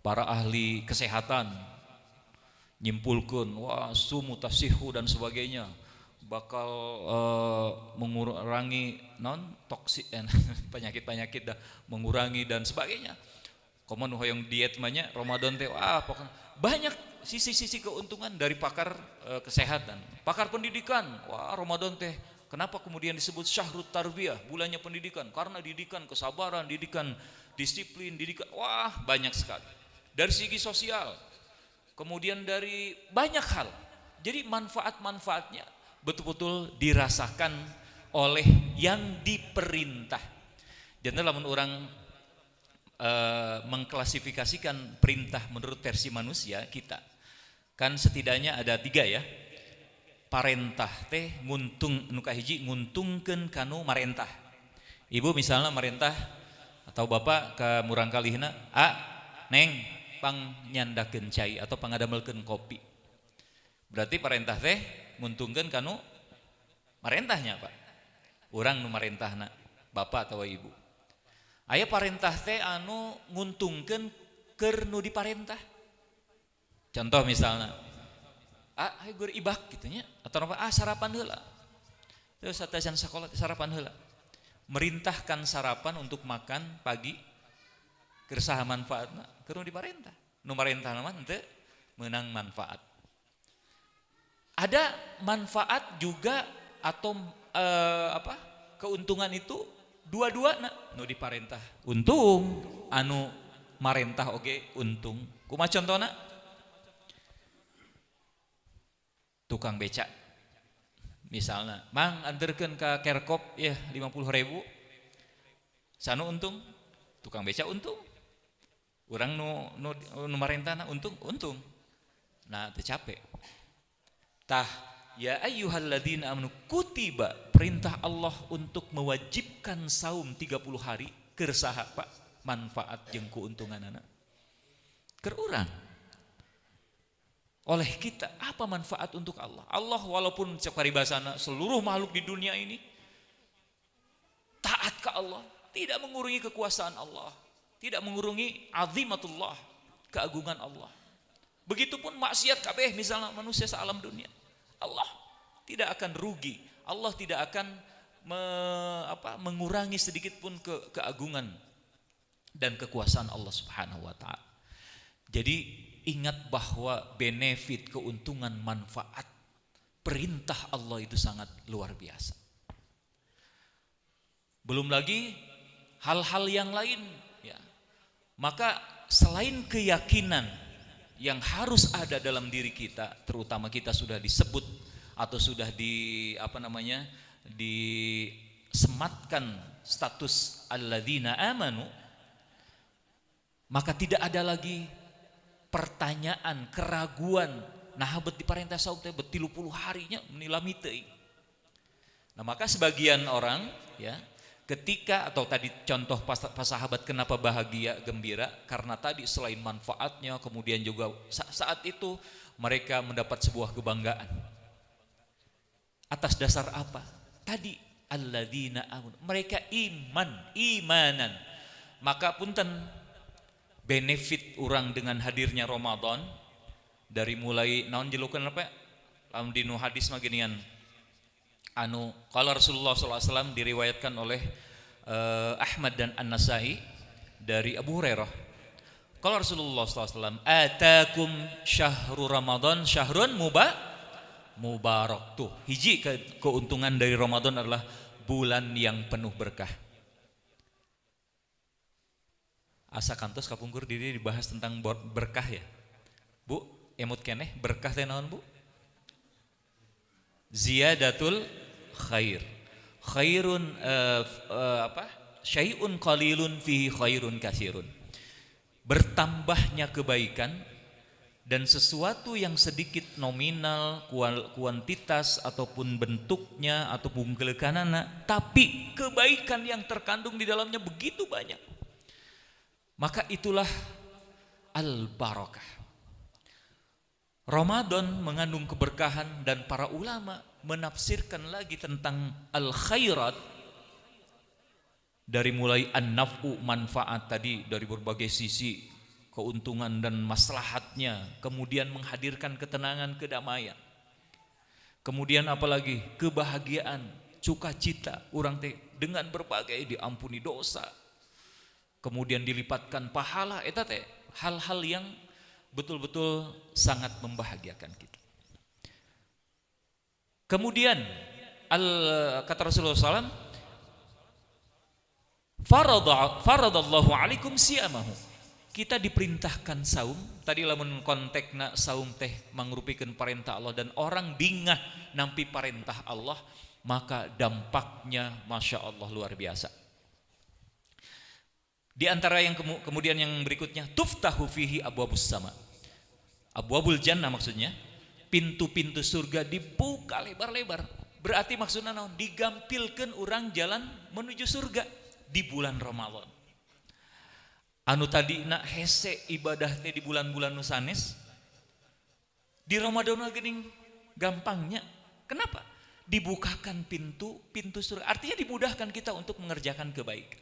para ahli kesehatan nyimpulkeun wah sumu tasihu dan sebagainya bakal mengurangi toksik penyakit-penyakit dah, mengurangi dan sebagainya. Komo nu hoyong diet mah nya Ramadan teh pokoknya banyak sisi-sisi keuntungan dari pakar kesehatan, pakar pendidikan. Wah, Ramadan teh kenapa kemudian disebut syahrut tarbiyah, bulannya pendidikan? Karena didikan kesabaran, didikan disiplin, didikan wah banyak sekali. Dari segi sosial, kemudian dari banyak hal. Jadi manfaat-manfaatnya betul-betul dirasakan oleh yang diperintah. Jadi lamun orang mengklasifikasikan perintah menurut versi manusia kita, kan setidaknya ada 3 ya. Parentah teh nguntung nu kahiji nguntungkeun kanu marentah. Ibu misalnya marentah atau bapak ke murang kalihna, neng pang nyandakeun cai atau pangadamelkeun kopi. Berarti parentah teh nguntungkeun kanu marentahnya, Pak. Urang nu marentahna bapak atau ibu. Aya parentah teh anu nguntungkeun keur nu diparentah. Contoh misalnya, hayu geur ibak kitu nya atau sarapan heula. Terus satajan sakola sarapan heula. Merintahkan sarapan untuk makan pagi keur saha manfaatna? Keur nu diparentah. Nu marentahna mah henteu meunang manfaat. Ada manfaat juga atau keuntungan itu dua-duana, nu diparentah untung, anu marentah oge untung. Kumaha contona? Tukang beca. Misalnya, mang anterkeun ka Kerkop ya 50.000. Sanu untung? Tukang beca untung. Urang nu marentahna untung. Nah, teu capek. Tah ya ayyuhalladzina amanu kutiba, perintah Allah untuk mewajibkan saum 30 hari keur saha Pak? Manfaat jeung keuntunganana keur urang. Oleh kita apa manfaat untuk Allah? Allah walaupun cek paribasana seluruh makhluk di dunia ini taat ke Allah, tidak mengurangi kekuasaan Allah, tidak mengurangi azimatullah, keagungan Allah. Begitupun maksiat kabeh misalnya manusia sealam dunia, Allah tidak akan rugi, Allah tidak akan mengurangi sedikit pun keagungan dan kekuasaan Allah Subhanahu wa taala. Jadi ingat bahwa benefit, keuntungan, manfaat perintah Allah itu sangat luar biasa. Belum lagi hal-hal yang lain ya. Maka selain keyakinan yang harus ada dalam diri kita, terutama kita sudah disebut atau sudah disematkan status alladzina amanu, maka tidak ada lagi pertanyaan, keraguan, nah bet diparentah saum teh bet 30 harinya menilami teuing. Nah, maka sebagian orang ya, ketika atau tadi contoh pas sahabat kenapa bahagia, gembira karena tadi selain manfaatnya kemudian juga saat itu mereka mendapat sebuah kebanggaan. Atas dasar apa? Tadi alladzina amanu, mereka imanan. Maka punten benefit orang dengan hadirnya Ramadan dari mulai naon jelukeun apa? Lamun dinu hadis mah ginian. Anu qala Rasulullah sallallahu alaihi wasallam diriwayatkan oleh Ahmad dan An-Nasai dari Abu Hurairah. Qala Rasulullah sallallahu alaihi wasallam, "Atakum syahrul Ramadan syahrun mubarak." Tuh, hiji keuntungan dari Ramadan adalah bulan yang penuh berkah. asa kantos kapungkur diri dibahas tentang berkah ya. Bu, emut keneh berkah teh naon Bu? Ziyadatul khair. Khairun syai'un qalilun fihi khairun katsirun. Bertambahnya kebaikan dan sesuatu yang sedikit nominal, kuantitas ataupun bentuknya ataupun gelekanana, tapi kebaikan yang terkandung di dalamnya begitu banyak. Maka itulah al-barakah. Ramadan mengandung keberkahan dan para ulama menafsirkan lagi tentang al-khairat dari mulai an-naf'u manfaat tadi dari berbagai sisi keuntungan dan maslahatnya, kemudian menghadirkan ketenangan, kedamaian. Kemudian apalagi kebahagiaan, sukacita orang teh dengan berbagai diampuni dosa. Kemudian dilipatkan pahala, eta teh hal-hal yang betul-betul sangat membahagiakan kita. Kemudian kata Rasulullah SAW, faradallahu alaikum siyamahu. Kita diperintahkan saum, tadi lamun kontekna saum teh mangrupikeun parentah Allah dan orang dingah nampi parentah Allah, maka dampaknya Masya Allah luar biasa. Di antara yang kemudian yang berikutnya, tuftahu fihi abwabus sama. Abwabul jannah maksudnya, pintu-pintu surga dibuka lebar-lebar. Berarti maksudnya naon? Digampilkeun urang jalan menuju surga di bulan Ramadan. Anu tadi nak hese ibadah teh di bulan-bulan nu sanes, di Ramadan geuning gampangnya. Kenapa? Dibukakan pintu surga. Artinya dimudahkan kita untuk mengerjakan kebaikan.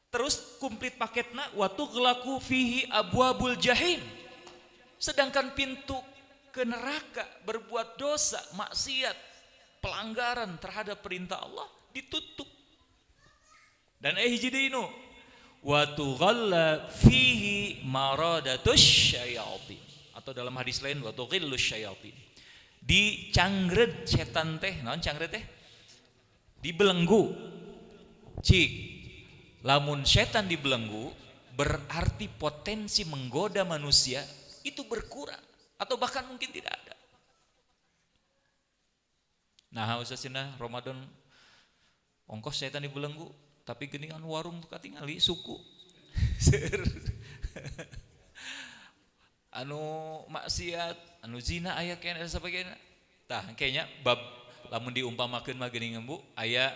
Terus komplit paketna wa tughlaqu fihi abwabul jahim. Sedangkan pintu ke neraka berbuat dosa, maksiat, pelanggaran terhadap perintah Allah ditutup. Dan hiji deui nu wa tughalla fihi maradatus syayatin, atau dalam hadis lain wa tughillus syayatin, dicangred setan teh. Naon cangred teh? Dibelenggu. Cik, lamun setan dibelenggu berarti potensi menggoda manusia itu berkurang atau bahkan mungkin tidak ada. Nah, usasina Ramadan ongkos setan dibelenggu, tapi geningan warung tuh katingali suku anu maksiat, anu zina aya kene dan sebagainya. Tah kayaknya bab lamun diumpamakeun mah geuning Bu, aya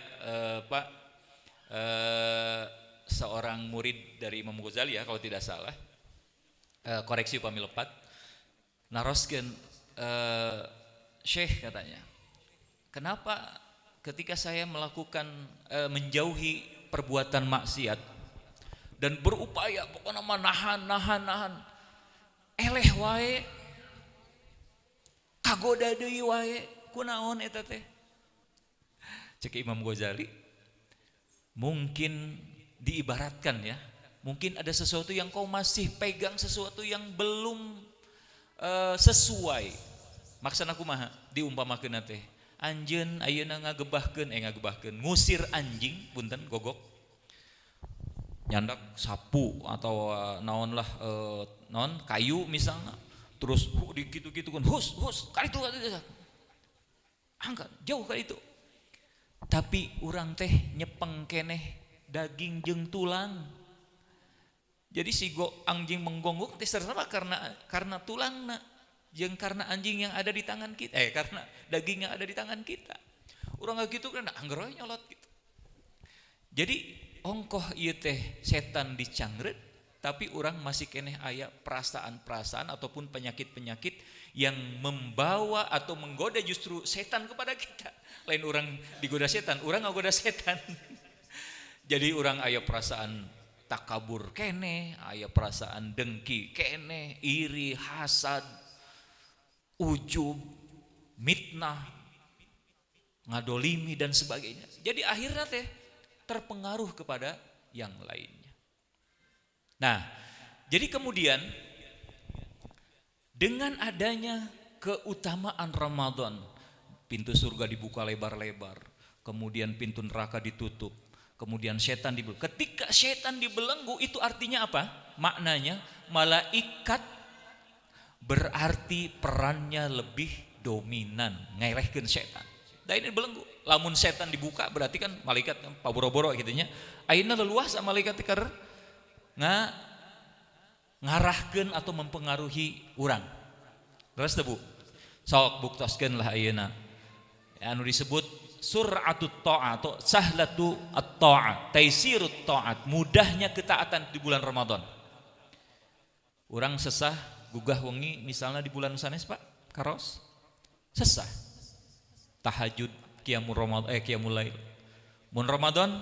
seorang murid dari Imam Ghazali ya kalau tidak salah. Koreksi upami lepat. Naroskeun Syekh katanya, kenapa ketika saya melakukan menjauhi perbuatan maksiat dan berupaya pokoknya nahan eleh wae kagoda deui wae kunaon eta teh? Cek Imam Ghazali, mungkin diibaratkan ya, mungkin ada sesuatu yang kau masih pegang, sesuatu yang belum sesuai. Maksudna kumaha? Diumpamakeun teh anjeun ayeuna ngagebahkeun ngusir anjing punten gogok nyandak sapu atau naon lah naon kayu misalnya, terus dikitu-kitukeun hus ka itu angkat jauh ka itu, tapi urang teh nyepeng keneh daging jeung tulang. Jadi si anjing menggonggok teh sama karena tulangna jeung karena anjing yang ada di tangan kita, karena daging yang ada di tangan kita. Urang gitu kan angger we nyolot gitu. Jadi ongkoh ieu teh setan dicangret, tapi orang masih keneh aya perasaan-perasaan ataupun penyakit-penyakit yang membawa atau menggoda justru setan kepada kita. Lain orang digoda setan, orang ngagoda setan. Jadi orang aya perasaan takabur kene, aya perasaan dengki kene, iri, hasad, ujub, mitnah, ngadolimi dan sebagainya. Jadi akhirnya teh terpengaruh kepada yang lainnya. Nah, jadi kemudian dengan adanya keutamaan Ramadan, pintu surga dibuka lebar-lebar, kemudian pintu neraka ditutup, kemudian setan dibelenggu. Ketika setan dibelenggu itu artinya apa? Maknanya malaikat berarti perannya lebih dominan, ngerehkeun setan. Da ini belenggu. Lamun setan dibuka berarti kan malaikat paboro-boro gitu nya. Ayeuna leluasa malaikat teh keur ngarahkeun atau mempengaruhi urang. Terus teu Bu? Sok buktoskeun lah ayeuna. Anu disebut sur'atut ta'at atau sahlatu at-ta'at, taisirut ta'at, mudahnya ketaatan di bulan Ramadan. Urang sesah gugah wengi misalnya di bulan sanes Pak, karos. Sesah. Tahajud qiyamul Ramadan qiyamul lail. Mun Ramadan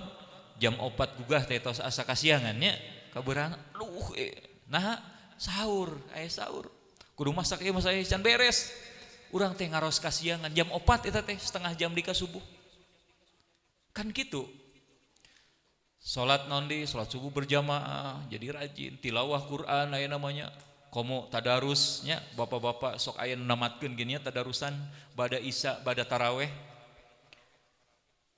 jam 4 gugah teh tos asa kasiangan nya kabeurang nah sahur aya sahur. Kudu masak ieu mah saya can beres. Urang teh ngaros kasiangan jam 4 eta teh setengah jam dika subuh. Kan gitu. Salat nondi, salat subuh berjamaah, jadi rajin tilawah Quran aya namanya. Komo tadarusnya bapak-bapak sok aya namatkeun gini ya tadarusan bada isya bada taraweh.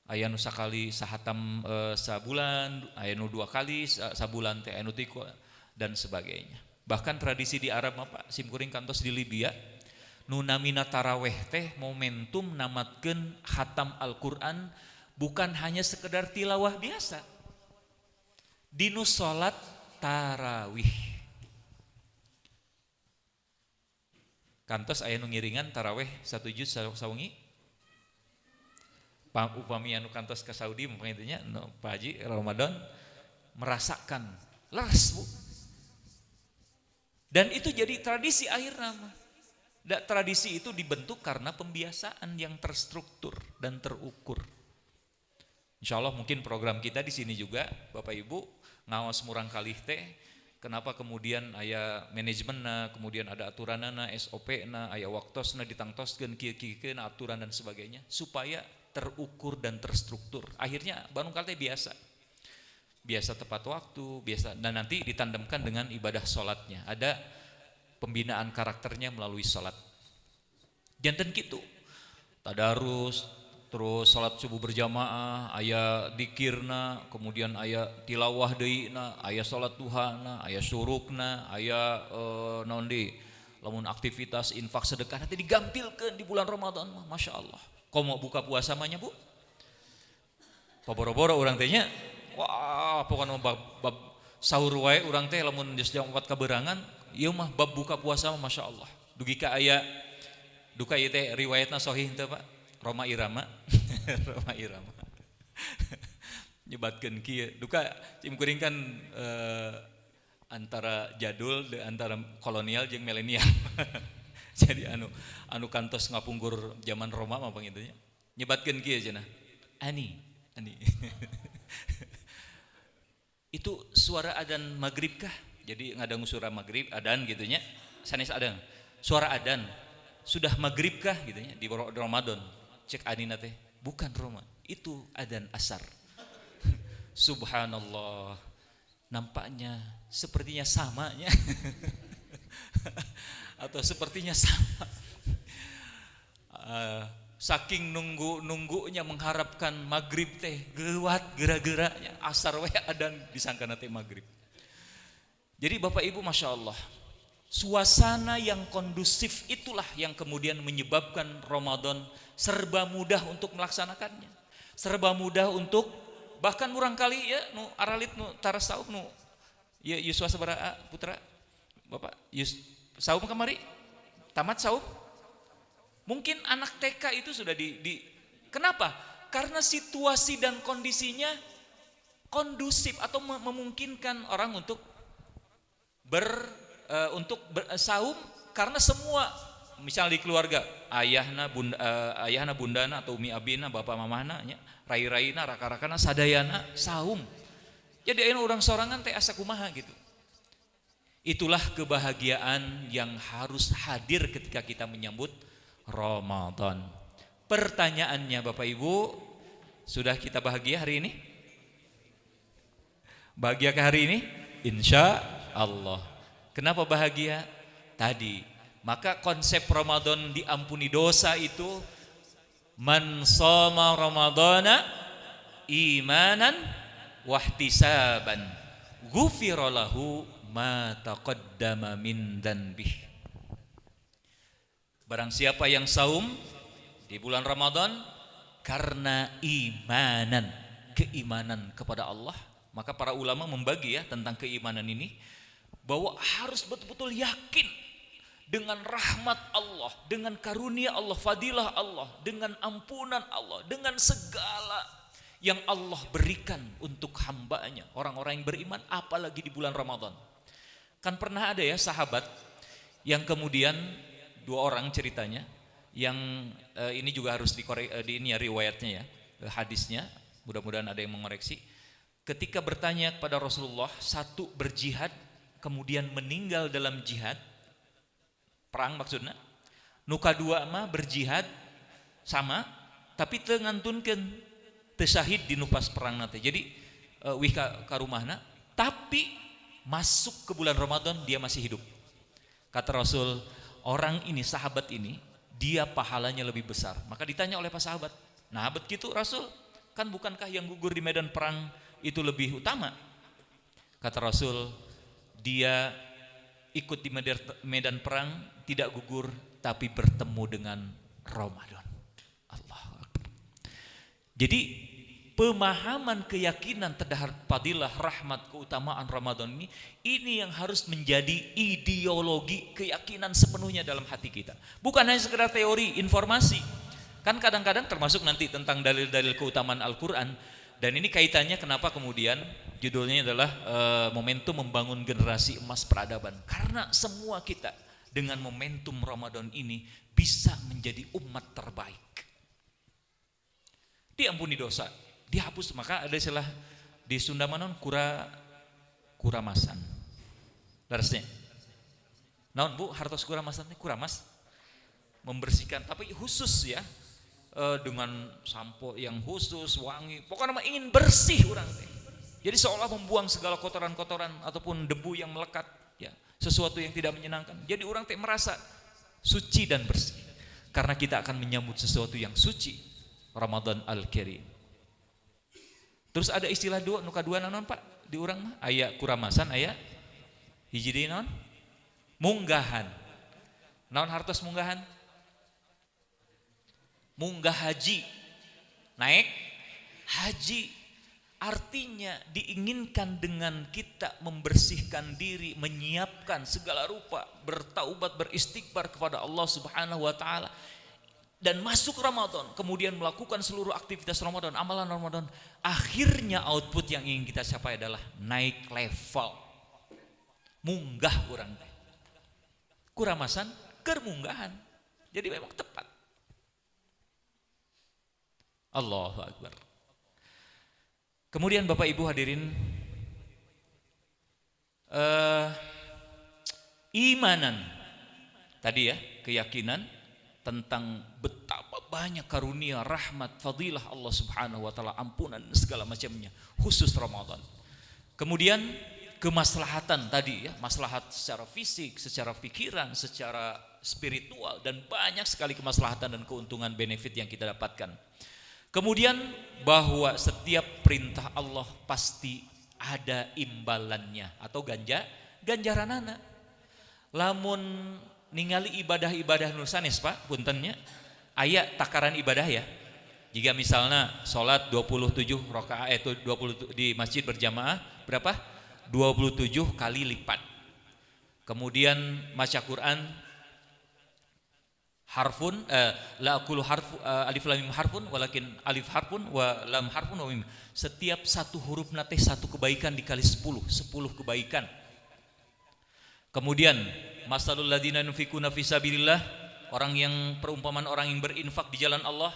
Aya nu sakali sahatam sabulan, aya nu 2 kali sabulan teh anu tiku dan sebagainya. Bahkan tradisi di Arab apa simkuring kantos di Libya nu namina taraweh teh momentum namatkeun khatam Al-Qur'an bukan hanya sekedar tilawah biasa. Dinu salat tarawih. Kantos aya nu ngiringan taraweh 1 juz sawengi. Upami anu kantos ke Saudi mungkin itunya no, Pak Haji Ramadan merasakan leres Bu. Dan itu jadi tradisi akhirnya mah. Tradisi itu dibentuk karena pembiasaan yang terstruktur dan terukur. Insya Allah mungkin program kita di sini juga Bapak Ibu ngawas murang kalih teh. Kenapa kemudian aya manajemenna, kemudian ada aturanana, SOP-na, aya waktosna ditangtoskeun kieu-kieukeun aturan dan sebagainya supaya terukur dan terstruktur. Akhirnya barangkali teh biasa. Biasa tepat waktu, biasa dan nanti ditandemkan dengan ibadah salatnya. Ada pembinaan karakternya melalui salat. Janten kitu. Tadarus, terus salat subuh berjamaah, aya dikirna, kemudian aya tilawah deuna, aya salat duhana, aya surukna, aya naon deui lamun aktivitas infak sedekah nanti digampilkeun di bulan Ramadan mah masyaallah. Komo buka puasa mah nya Bu? Paboro-boro urang teh nya. Wah, pokona bab sahur wae urang teh lamun geus jam 4 kaberangan, ieu mah bab buka puasa mah masyaallah. Dugi ka aya duka ieu teh riwayatna sahih teu Pak? Roma Irama. Roma Irama. Nyebatkeun kieu. Duka cimkuring kan antara jadul antara kolonial jeung milenial. Jadi anu kantos ngapungkur zaman Roma mah pangitunya. Nyebatkeun kieu cenah. Ani. Itu suara adzan maghrib kah? Jadi ngadangu suara maghrib, adzan gitu nya. Sanes adzan. Suara adzan sudah maghrib kah gitu nya di Ramadan. Cek anina teh, bukan Roma, itu adzan asar. Subhanallah. Nampaknya sepertinya samanya. Atau sepertinya sama. Saking nunggunya mengharapkan maghrib teh geuwat geura-geuranya asar we adzan disangkana teh maghrib. Jadi Bapak Ibu Masya Allah, suasana yang kondusif itulah yang kemudian menyebabkan Ramadan serba mudah untuk melaksanakannya, serba mudah untuk bahkan murang kali ya nu aralit nu tarasaum nu ya Yuswa sabaraha putra Bapak saum kamari tamat saum. Mungkin anak TK itu sudah kenapa? Karena situasi dan kondisinya kondusif atau memungkinkan orang untuk saum karena semua misalnya di keluarga ayahna bundana atau umi abina bapak mamahna nya rai-raina raka-rakana sadayana saum. Jadi aya orang sorangan teh asa kumaha gitu. Itulah kebahagiaan yang harus hadir ketika kita menyambut Ramadan. Pertanyaannya Bapak Ibu, sudah kita bahagia hari ini? Bahagiakah hari ini? Insya Allah. Kenapa bahagia? Tadi, maka konsep Ramadan diampuni dosa itu man shoma Ramadana imanan wahtisaban ghufira lahu ma taqaddama min dzanbih. Barang siapa yang saum di bulan Ramadan karena keimanan kepada Allah, maka para ulama membagi ya tentang keimanan ini, bahwa harus betul-betul yakin dengan rahmat Allah, dengan karunia Allah, fadilah Allah, dengan ampunan Allah, dengan segala yang Allah berikan untuk hambanya, orang-orang yang beriman, apalagi di bulan Ramadan. Kan pernah ada ya sahabat yang kemudian, 2 orang ceritanya, yang ini juga harus ini ya riwayatnya ya, hadisnya, mudah-mudahan ada yang mengoreksi. Ketika bertanya kepada Rasulullah, satu berjihad kemudian meninggal dalam jihad perang maksudnya, nu kadua mah berjihad sama tapi teu ngantunkeun teu syahid di nu pas perang nanti. Jadi wih ka rumahna tapi masuk ke bulan Ramadan dia masih hidup. Kata Rasul, orang ini, sahabat ini, dia pahalanya lebih besar. Maka ditanya oleh pas sahabat, nah begitu Rasul, kan bukankah yang gugur di medan perang itu lebih utama? Kata Rasul, dia ikut di medan perang tidak gugur tapi bertemu dengan Ramadan. Allahu Akbar. Jadi pemahaman keyakinan terhadap fadilah, rahmat, keutamaan Ramadan ini yang harus menjadi ideologi keyakinan sepenuhnya dalam hati kita. Bukan hanya sekedar teori, informasi. Kan kadang-kadang termasuk nanti tentang dalil-dalil keutamaan Al-Quran. Dan ini kaitannya kenapa kemudian judulnya adalah momentum membangun generasi emas peradaban. Karena semua kita dengan momentum Ramadan ini bisa menjadi umat terbaik. Diampuni dosa, dihapus. Maka ada istilah di Sunda manon kuramasan. Larasnya. Naon Bu, hartos kuramasan ini kuramas. Membersihkan, tapi khusus ya. Dengan sampo yang khusus, wangi. Pokoknya ingin bersih orang teh. Jadi seolah membuang segala kotoran-kotoran ataupun debu yang melekat, ya, sesuatu yang tidak menyenangkan. Jadi orang teh merasa suci dan bersih. Karena kita akan menyambut sesuatu yang suci, Ramadan Al-Karim. Terus ada istilah nuka dua naon Pak di urang mah? Aya kuramasan, aya hiji deui naon? Munggahan. Naon hartos munggahan? Munggah haji, naik haji, artinya diinginkan dengan kita membersihkan diri, menyiapkan segala rupa, bertaubat, beristighfar kepada Allah Subhanahu wa taala, dan masuk Ramadan, kemudian melakukan seluruh aktivitas Ramadan, amalan Ramadan. Akhirnya output yang ingin kita capai adalah naik level, munggah kurang teh, kuramasan kermunggahan. Jadi memang tepat. Allahu Akbar. Kemudian Bapak Ibu hadirin, imanan tadi ya, keyakinan tentang betapa banyak karunia, rahmat, fadilah Allah Subhanahu wa taala, ampunan segala macamnya khusus Ramadan. Kemudian kemaslahatan tadi ya, maslahat secara fisik, secara pikiran, secara spiritual, dan banyak sekali kemaslahatan dan keuntungan benefit yang kita dapatkan. Kemudian bahwa setiap perintah Allah pasti ada imbalannya atau ganjaranana. Lamun ningali ibadah-ibadah nu sanes Pak, puntennya aya takaran ibadah ya. Jika misalnya salat 27 rakaat itu 20 di masjid berjamaah berapa? 27 kali lipat. Kemudian maca Quran harfun la aqulu alif lam mim harfun walakin alif harfun wa lam harfun wa mim. Setiap satu huruf nate satu kebaikan dikali 10 kebaikan. Kemudian masalul ladina yunfikuna fi sabilillah, orang yang perumpamaan orang yang berinfak di jalan Allah,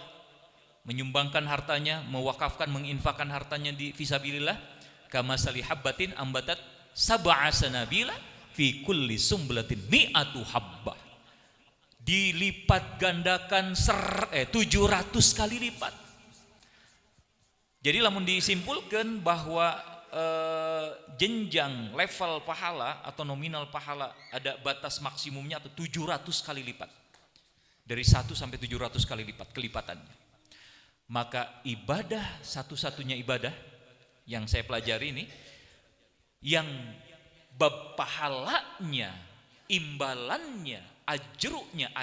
menyumbangkan hartanya, mewakafkan, menginfakkan hartanya di fisabilillah, kamasali habbatin ambatat sab'a sanabila fi kulli sumblatin mi'atu habbah. Dilipat gandakan 700 kali lipat. Jadi lamun disimpulkan bahwa jenjang level pahala atau nominal pahala ada batas maksimumnya atau 700 kali lipat. Dari 1 sampai 700 kali lipat kelipatannya. Maka ibadah, satu-satunya ibadah yang saya pelajari ini, yang bab pahalanya, imbalannya, ajruknya,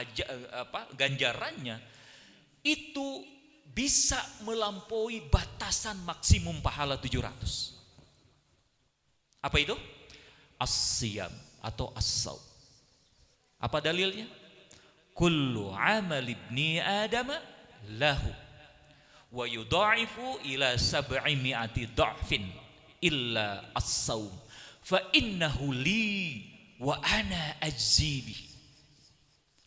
ganjarannya itu bisa melampaui batasan maksimum pahala 700. Apa itu? As-siyam atau as-saum. Apa dalilnya? Kullu amal ibni Adam lahu wa yudha'ifu ila 700 dha'fin illa as-saum fa innahu li wa ana ajzi bihi.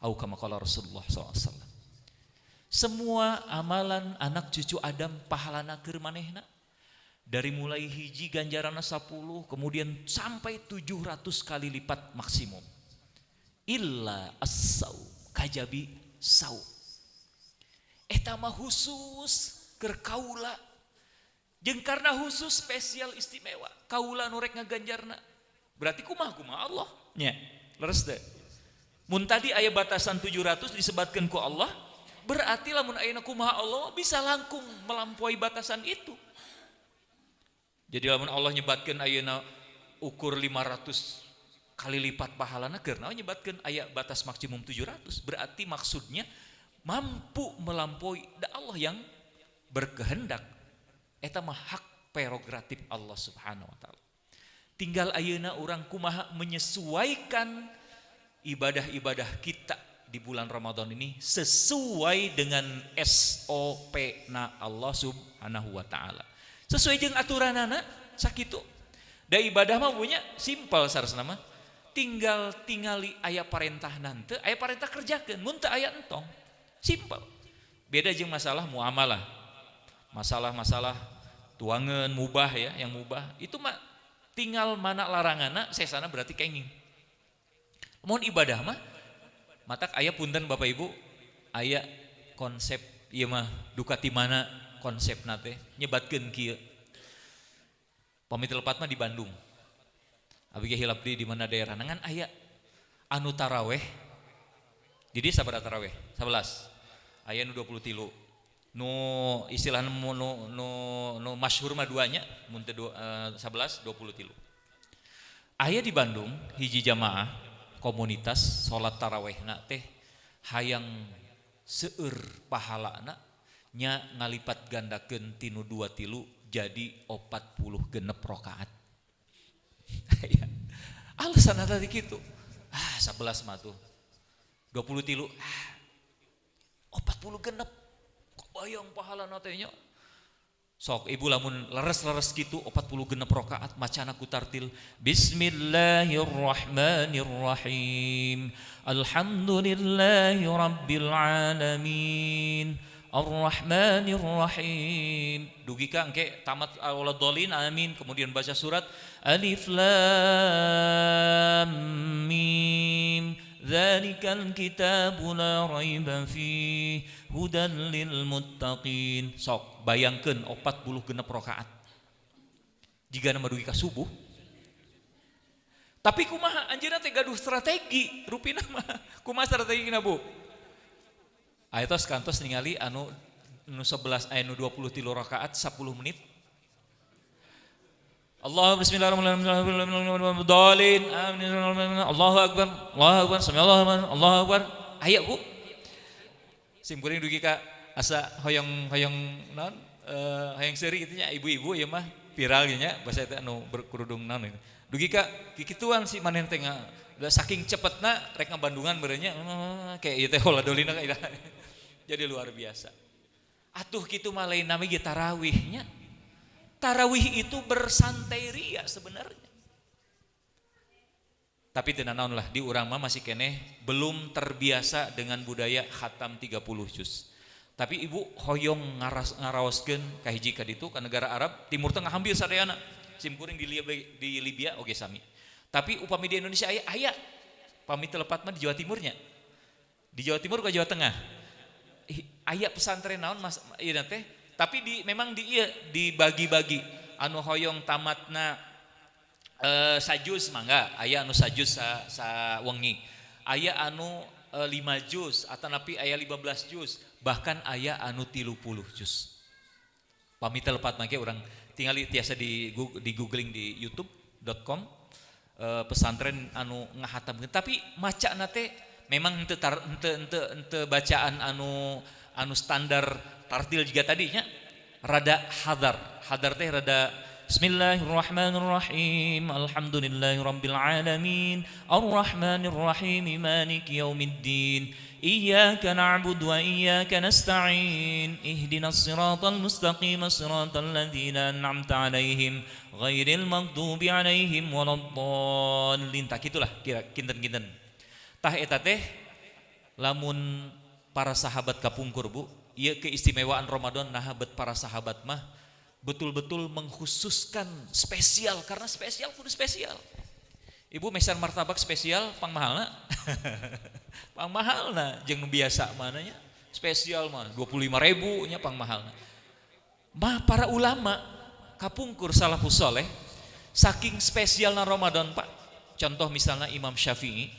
Atau kama qala Rasulullah SAW. Semua amalan anak cucu Adam pahalana keur manehna. Dari mulai hiji ganjaranna 10, kemudian sampai 700 kali lipat maksimum. Illa as-saum, kajabi saum. Eta mah khusus keur kaula. Jeung karna khusus spesial istimewa. Kaula nu rek ngaganjarna. Berarti kumaha Allah nya. Leres teh. Mun tadi aya batasan 700 disebatkeun ku Allah, berarti lamun ayeuna kumaha Allah bisa langkung melampaui batasan itu. Jadi lamun Allah nyebatkeun ayeuna ukur 500 kali lipat pahalana, karena nyebatkeun aya batas maksimum 700, berarti maksudnya mampu melampaui Allah yang berkehendak. Eta mah hak prerogatif Allah Subhanahu wa taala. Tinggal ayeuna urang kumaha menyesuaikan ibadah-ibadah kita di bulan Ramadan ini sesuai dengan SOP na Allah Subhanahu wa taala. Sesuai jeung aturanana sakitu. Da ibadah mah punya simpel saresna mah. Tinggal tingali aya parentah nante, aya parentah kerjakeun, mun teu aya entong. Simpel. Beda jeung masalah muamalah. Masalah-masalah tuangan mubah ya, yang mubah itu mah tinggal mana laranganna sesana berarti kenging. Mun ibadah mah matak aya punten Bapak Ibu, aya konsep ieu mah duka ti mana konsepna teh nyebatkeun kieu. Pamit lepat mah di Bandung. Abi ge hilap di mana daerah nangan aya anu taraweh. Jadi sabaraha taraweh? 11. Aya nu 23. Nu istilahna nu masyhur mah duanya mun teu 11 23. Aya di Bandung hiji jamaah komunitas salat tarawehna teh hayang seueur pahalana nya ngalipat gandakeun tinu 2 tilu jadi 40 genep rakaat. Alasan tadi gitu. 11 mah tuh. 20 tilu 40 genep. Kebayang pahalana teh nya. Sok ibu lamun leres-leres gitu 40 genep rakaat macana ku tartil Bismillahirrahmanirrahim. Alhamdulillahi rabbil alamin. Ar-Rahmanir-Rahim. Dugi ka engke tamat waladhdallin amin, kemudian baca surat Alif Lam Mim. Dzalikal kitabu la raiba fihi hudan lil muttaqin. Sok bayangkeun 40 genep rakaat. Jigana mah dugi ka subuh. Tapi kumaha anjeunna teh gaduh strategi, rupina mah. Kumaha strategina, Bu? Ayetos kantos ningali anu 11 anu 23 rakaat 10 menit. Allah bismillahirrahmanirrahim. Allahu akbar. Allahu akbar. Allahu akbar. Aya Bu. Sim kuring dugi ka asa hoyong naon hoyong seuri kitu nya ibu-ibu ieu mah viral nya basa eta anu berkerudung naon. Dugi ka kikituan si maneh teh saking cepetna rek ngabandungan beureunya kayak ieu teh holadolina jadi luar biasa. Atuh kitu mah lain nami ge tarawihnya. Tarawih itu bersantai ria sebenarnya. Tapi teu naon lah di urang mah masih keneh belum terbiasa dengan budaya khatam 30 juz. Tapi ibu hoyong ngaraoskeun ka hiji ka ditu ka negara Arab Timur Tengah hampir sadeana. Simkuring di Libya oge sami. Tapi upami di Indonesia aya pamit telepat mah di Jawa Timurnya. Di Jawa Timur ke Jawa Tengah. Aya pesantren naon Mas ieu teh, tapi memang dibagi-bagi. Anu hoyong tamatna sajuz mangga, aya anu sajuz sa wengi. Aya anu 5 juz atanapi aya 15 juz, bahkan aya anu 30 juz. Pamit telepat mangke urang tinggal tiasa di googling di youtube.com pesantren anu ngahatamkeun tapi maca nate memang ente bacaan anu standar tartil juga tadinya rada hadar teh rada Bismillahirrahmanirrahim Alhamdulillahirabbil alamin Arrahmanirrahim Maliki yaumiddin Iyyaka na'budu wa iyyaka nasta'in Ihdinas siratal mustaqim siratal ladzina an'amta 'alaihim ghairil maghdubi 'alaihim waladdallin. Tak gitulah kira kinten-kinten. Tah eta teh lamun para sahabat kapungkur Bu, ieu keistimewaan Ramadan nah bet para sahabat mah betul-betul mengkhususkan spesial karena spesial kudu spesial. Ibu mesan martabak spesial pang mahalna. Pang mahalna jeung nu biasa mananya spesial mah 25.000 nya pang mahalna. Mah para ulama kapungkur salafus saleh saking spesialna Ramadan Pak. Contoh misalnya Imam Syafi'i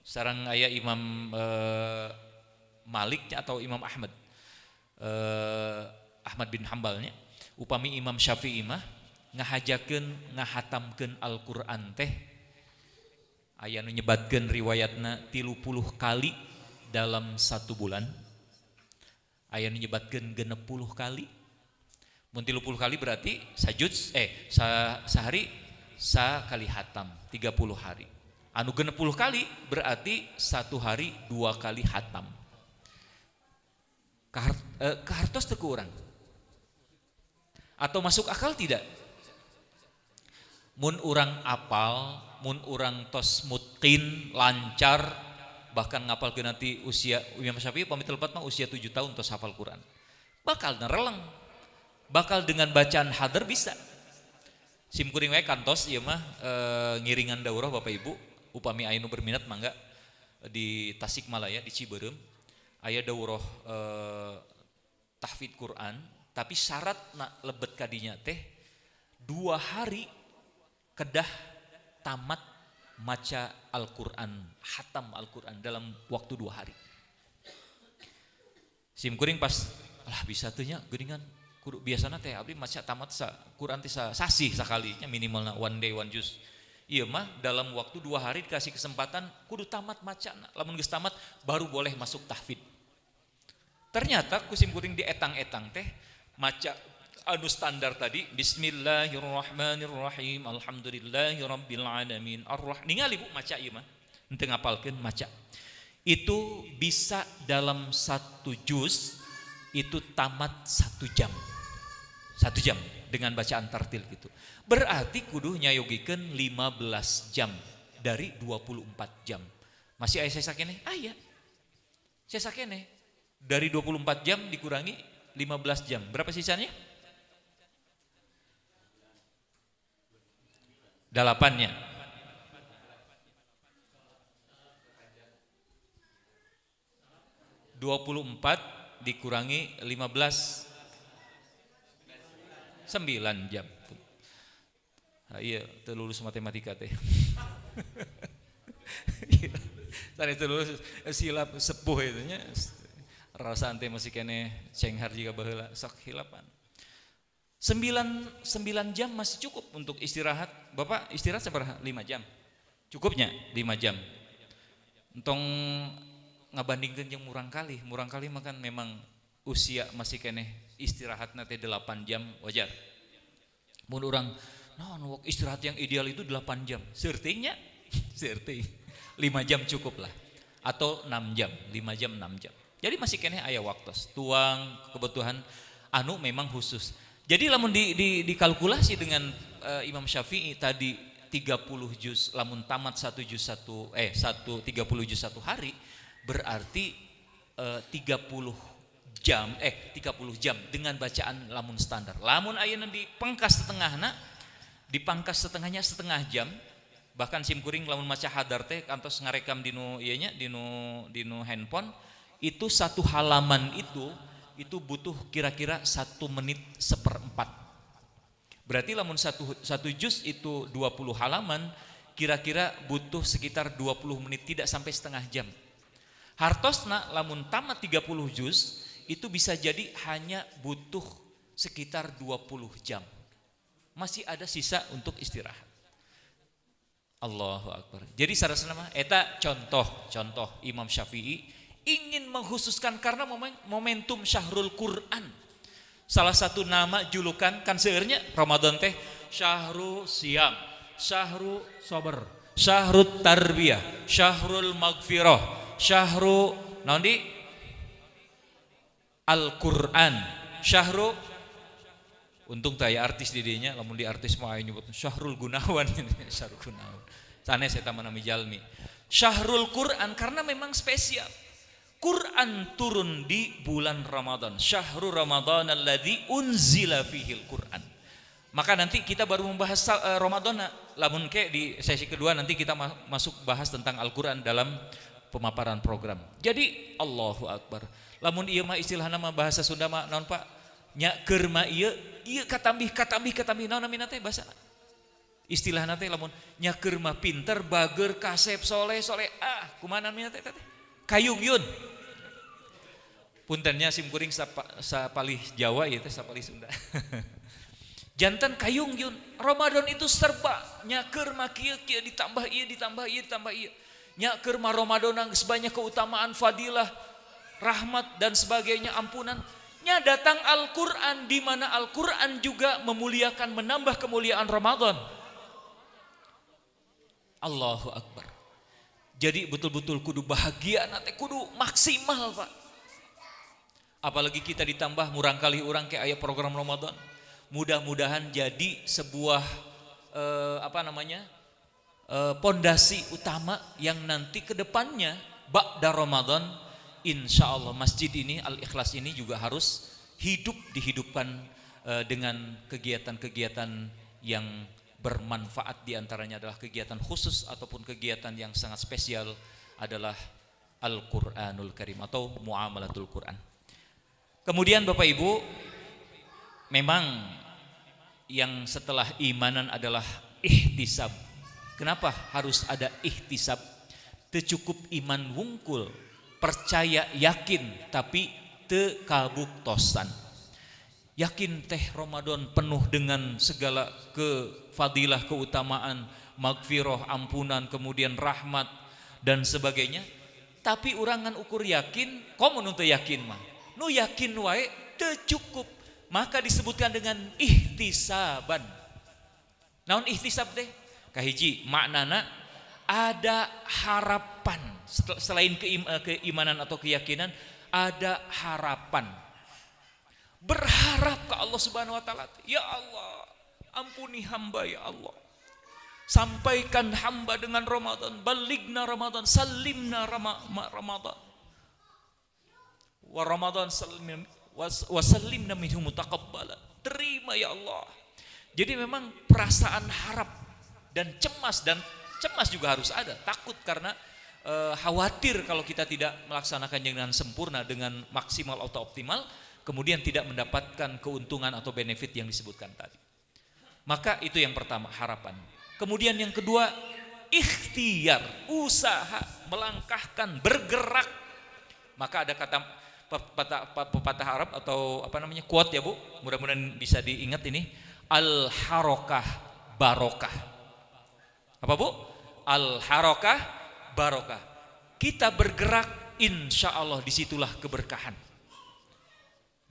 sareng aya Imam Malik atau Imam Ahmad Ahmad bin Hambalnya upami Imam Syafi'i mah ngahatamkeun Al-Qur'an teh aya nu nyebatkeun riwayatna 30 kali dalam 1 bulan aya nu nyebatkeun 60 kali mun 30 kali berarti sehari sakali hatam 30 hari anu 60 kali berarti 1 hari 2 kali hatam kahartos teu ku urang atau masuk akal tidak? Mun urang apal, mun urang tos mutqin, lancar, bahkan ngapalkeun nanti usia Imam Syafi'i pamit lepat mah usia 7 tahun tos hafal Quran. Bakal nereleng. Bakal dengan bacaan hadar bisa. Simkuring we kantos ieu mah ngiringan daurah Bapak Ibu, upami aya nu berminat mangga di Tasikmalaya di Ciberem aya daurah tahfidz Quran. Tapi syarat nak lebet kadinya teh 2 hari kedah tamat maca Al-Quran, hatam Al-Quran dalam waktu 2 hari. Simkuring pas lah bisa tuh nya geuningan kudu biasana teh abdi maca tamat Quran teh sasih sakalinya minimalna one day one juz. Ieu mah dalam waktu 2 hari dikasih kesempatan kudu tamat maca. Lamun geus tamat baru boleh masuk tahfidz. Ternyata kusimkuring di etang-etang teh maca anu standar tadi Bismillahirrahmanirrahim Alhamdulillahirabbil alamin ningali Bu maca ieu mah henteu ngapalkeun maca itu bisa dalam 1 juz itu tamat 1 jam dengan bacaan tartil gitu berarti kudu nyayogikeun 15 jam dari 24 jam masih aya sesa keneh aya sesa keneh dari 24 jam dikurangi 15 jam. Berapa sisanya? 8-nya. 24 dikurangi 15 9 jam. Iya, teu lulus matematika teh. Tadi teu lulus silap sepuh itu nya. Rasa ante masih kene cenghar juga baheula sok hilapan 9 jam masih cukup untuk istirahat. Bapak istirahat sabaraha? 5 jam cukupnya 5 jam entong ngabandingkeun jeung murang kali makan memang usia masih kene istirahatna teh 8 jam wajar mun urang naon istirahat yang ideal itu 8 jam seurtingnya seurting 5 jam cukup lah atau 6 jam 5 jam 6 jam. Jadi masih kene aya waktos tuang kebutuhan anu memang khusus. Jadi lamun dikalkulasi dengan Imam Syafi'i tadi 30 juz lamun tamat 1 juz 30 juz 1 hari berarti 30 jam dengan bacaan lamun standar. Lamun ayeuna dipangkas setengahnya setengah jam bahkan simkuring lamun maca hadar teh kantos ngarekam dinu ieu nya dinu handphone itu 1 halaman itu butuh kira-kira 1 menit 1/4. Berarti lamun 1 juz itu 20 halaman kira-kira butuh sekitar 20 menit tidak sampai setengah jam. Hartosna lamun tamat 30 juz itu bisa jadi hanya butuh sekitar 20 jam. Masih ada sisa untuk istirahat. Allahu Akbar. Jadi sarasana mah eta contoh Imam Syafi'i ingin mengkhususkan karena momentum Syahrul Quran. Salah satu nama julukan kan seurnya Ramadan teh Syahrul Siyam, Syahrul Sabar, Syahrul Tarbiyah, Syahrul Maghfirah, Syahrul naon Al-Quran, Syahrul untung taya artis di dinya, lamun di artis mah aya nyebut Syahrul Gunawan, Syahrul Gunawan. Sanes eta manami jalmi. Syahrul Quran karena memang spesial. Quran turun di bulan Ramadan. Syahrul Ramadan alladzi unzila fihil Quran. Maka nanti kita baru membahas Ramadan, lamun ke di sesi kedua nanti kita masuk bahas tentang Al-Quran dalam pemaparan program. Jadi Allahu Akbar. Lamun ieu mah istilahna mah bahasa Sunda mah naon Pak? Nya keur mah ieu katambih naon namina teh bahasa istilahna teh lamun nya keur mah pinter bager kasep soleh kumaha namina teh kayung yun puntennya sim kuring sapalih Jawa ieu teh sapalih Sunda janten kayung yun Ramadan itu serba nya keur mah kieu ditambah ieu nya keur mah Ramadan geus banyak keutamaan fadilah rahmat dan sebagainya ampunan. Nya datang Al-Quran di mana Al-Quran juga memuliakan menambah kemuliaan Ramadan. Allahu Akbar. Jadi betul-betul kudu bahagia nanti kudu maksimal Pak. Apalagi kita ditambah murang kali orang ke aya program Ramadan. Mudah-mudahan jadi sebuah pondasi utama yang nanti kedepannya ba'da Ramadan insya Allah masjid ini Al-Ikhlas ini juga harus dihidupkan dengan kegiatan-kegiatan yang bermanfaat, diantaranya adalah kegiatan khusus ataupun kegiatan yang sangat spesial adalah Al-Quranul Karim atau Muamalatul Quran. Kemudian Bapak Ibu, memang yang setelah imanan adalah ihtisab. Kenapa harus ada ihtisab? Teu cukup iman wungkul, percaya yakin tapi teu kabuktosan. Yakin teh Ramadan penuh dengan segala kefadilah, keutamaan, magfirah, ampunan, kemudian rahmat dan sebagainya. Tapi urangan ukur yakin, komo nu teu yakin mah. Nu yakin wae teu cukup. Maka disebutkan dengan ihtisaban. Naon ihtisab teh? Kahiji maknana ada harapan. Selain keimanan atau keyakinan, ada harapan. Berharap ke Allah Subhanahu wa taala. Ya Allah, ampuni hamba ya Allah. Sampaikan hamba dengan Ramadan, baligna Ramadan, salimna Ramadan. Wa Ramadan wa salimna minhu mutaqabbala. Terima ya Allah. Jadi memang perasaan harap dan cemas juga harus ada. Takut karena khawatir kalau kita tidak melaksanakan dengan sempurna, dengan maksimal atau optimal, kemudian tidak mendapatkan keuntungan atau benefit yang disebutkan tadi. Maka itu yang pertama, harapan. Kemudian yang kedua, ikhtiar, usaha, melangkahkan, bergerak. Maka ada kata pepatah Arab atau quote ya Bu, mudah-mudahan bisa diingat ini, al-harokah barokah. Apa Bu? Al-harokah barokah. Kita bergerak, insya Allah disitulah keberkahan.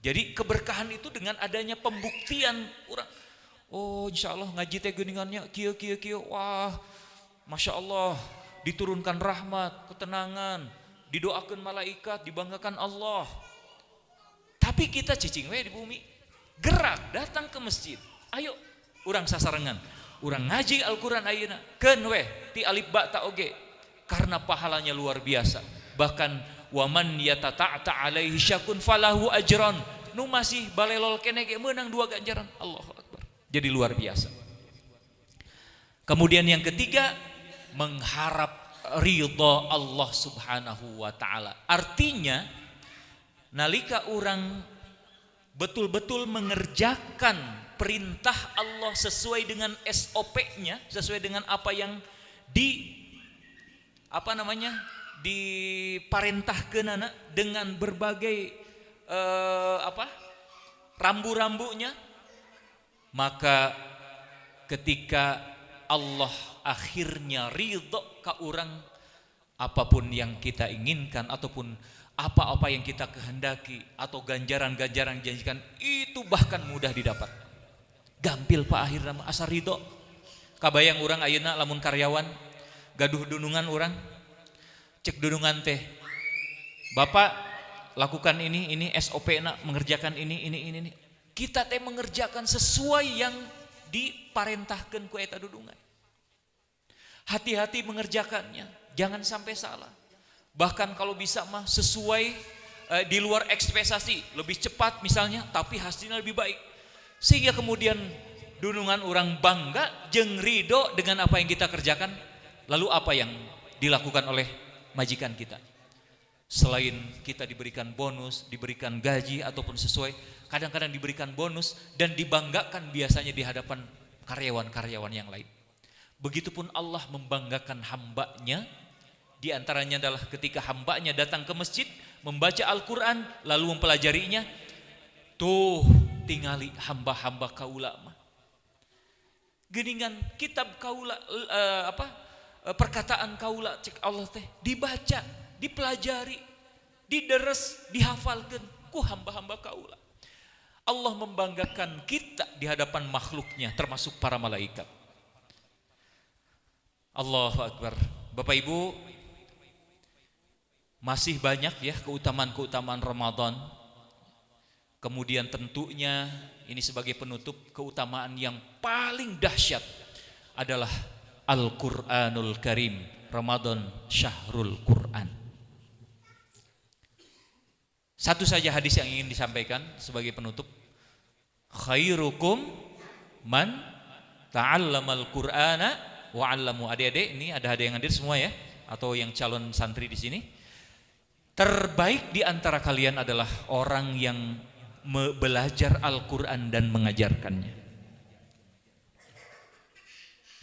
Jadi keberkahan itu dengan adanya pembuktian orang. Oh insya Allah ngaji teh geuningannya kieu. Wah masya Allah diturunkan rahmat, ketenangan, didoakan malaikat, dibanggakan Allah. Tapi kita cicing we di bumi, gerak datang ke masjid. Ayo urang sasarengan, urang ngaji Al-Quran ayeuna keun we ti alif ba ta oge. Karena pahalanya luar biasa. Bahkan waman yatata'ta alaihi syakun falahu ajran. Nu masih balelol kene ge meunang 2 ganjaran. Allahu Akbar. Jadi luar biasa. Kemudian yang ketiga, mengharap ridha Allah Subhanahu wa taala. Artinya nalika orang betul-betul mengerjakan perintah Allah sesuai dengan SOP-nya, sesuai dengan apa yang diparentahkeunana dengan berbagai rambu-rambunya, maka ketika Allah akhirnya ridho ka urang, apapun yang kita inginkan ataupun apa-apa yang kita kehendaki atau ganjaran-ganjaran janjikan itu bahkan mudah didapat. Gampil Pak akhirnya asa ridho. Kabayang urang ayeuna lamun karyawan gaduh dunungan urang, cek dunungan teh, Bapak lakukan ini SOP na mengerjakan ini. Kita teh mengerjakan sesuai yang diparentahkeun ku eta dudungan. Hati-hati mengerjakannya, jangan sampai salah. Bahkan kalau bisa mah sesuai di luar ekspektasi, lebih cepat misalnya, tapi hasilnya lebih baik. Sehingga kemudian dunungan orang bangga jeung ridho dengan apa yang kita kerjakan. Lalu apa yang dilakukan oleh majikan kita? Selain kita diberikan bonus, diberikan gaji ataupun sesuai, kadang-kadang diberikan bonus dan dibanggakan biasanya di hadapan karyawan-karyawan yang lain. Begitupun Allah membanggakan hambanya, di antaranya adalah ketika hambanya datang ke masjid, membaca Al-Quran, lalu mempelajarinya. Tuh, tingali hamba-hamba kaula mah. Geningan kitab kaula, perkataan kaula cek Allah teh dibaca, dipelajari, dideres, dihafalkan ku hamba-hamba kaula. Allah membanggakan kita di hadapan makhluknya termasuk para malaikat. Allahu Akbar. Bapak Ibu, masih banyak ya keutamaan-keutamaan Ramadan. Kemudian tentunya ini sebagai penutup, keutamaan yang paling dahsyat adalah Al-Quranul Karim. Ramadan Syahrul Quran. Satu saja hadis yang ingin disampaikan sebagai penutup. Khairukum man ta'allamal Qur'ana wa 'allamu. Adik-adik, ini ada yang hadir semua ya, atau yang calon santri di sini. Terbaik di antara kalian adalah orang yang belajar Al-Quran dan mengajarkannya.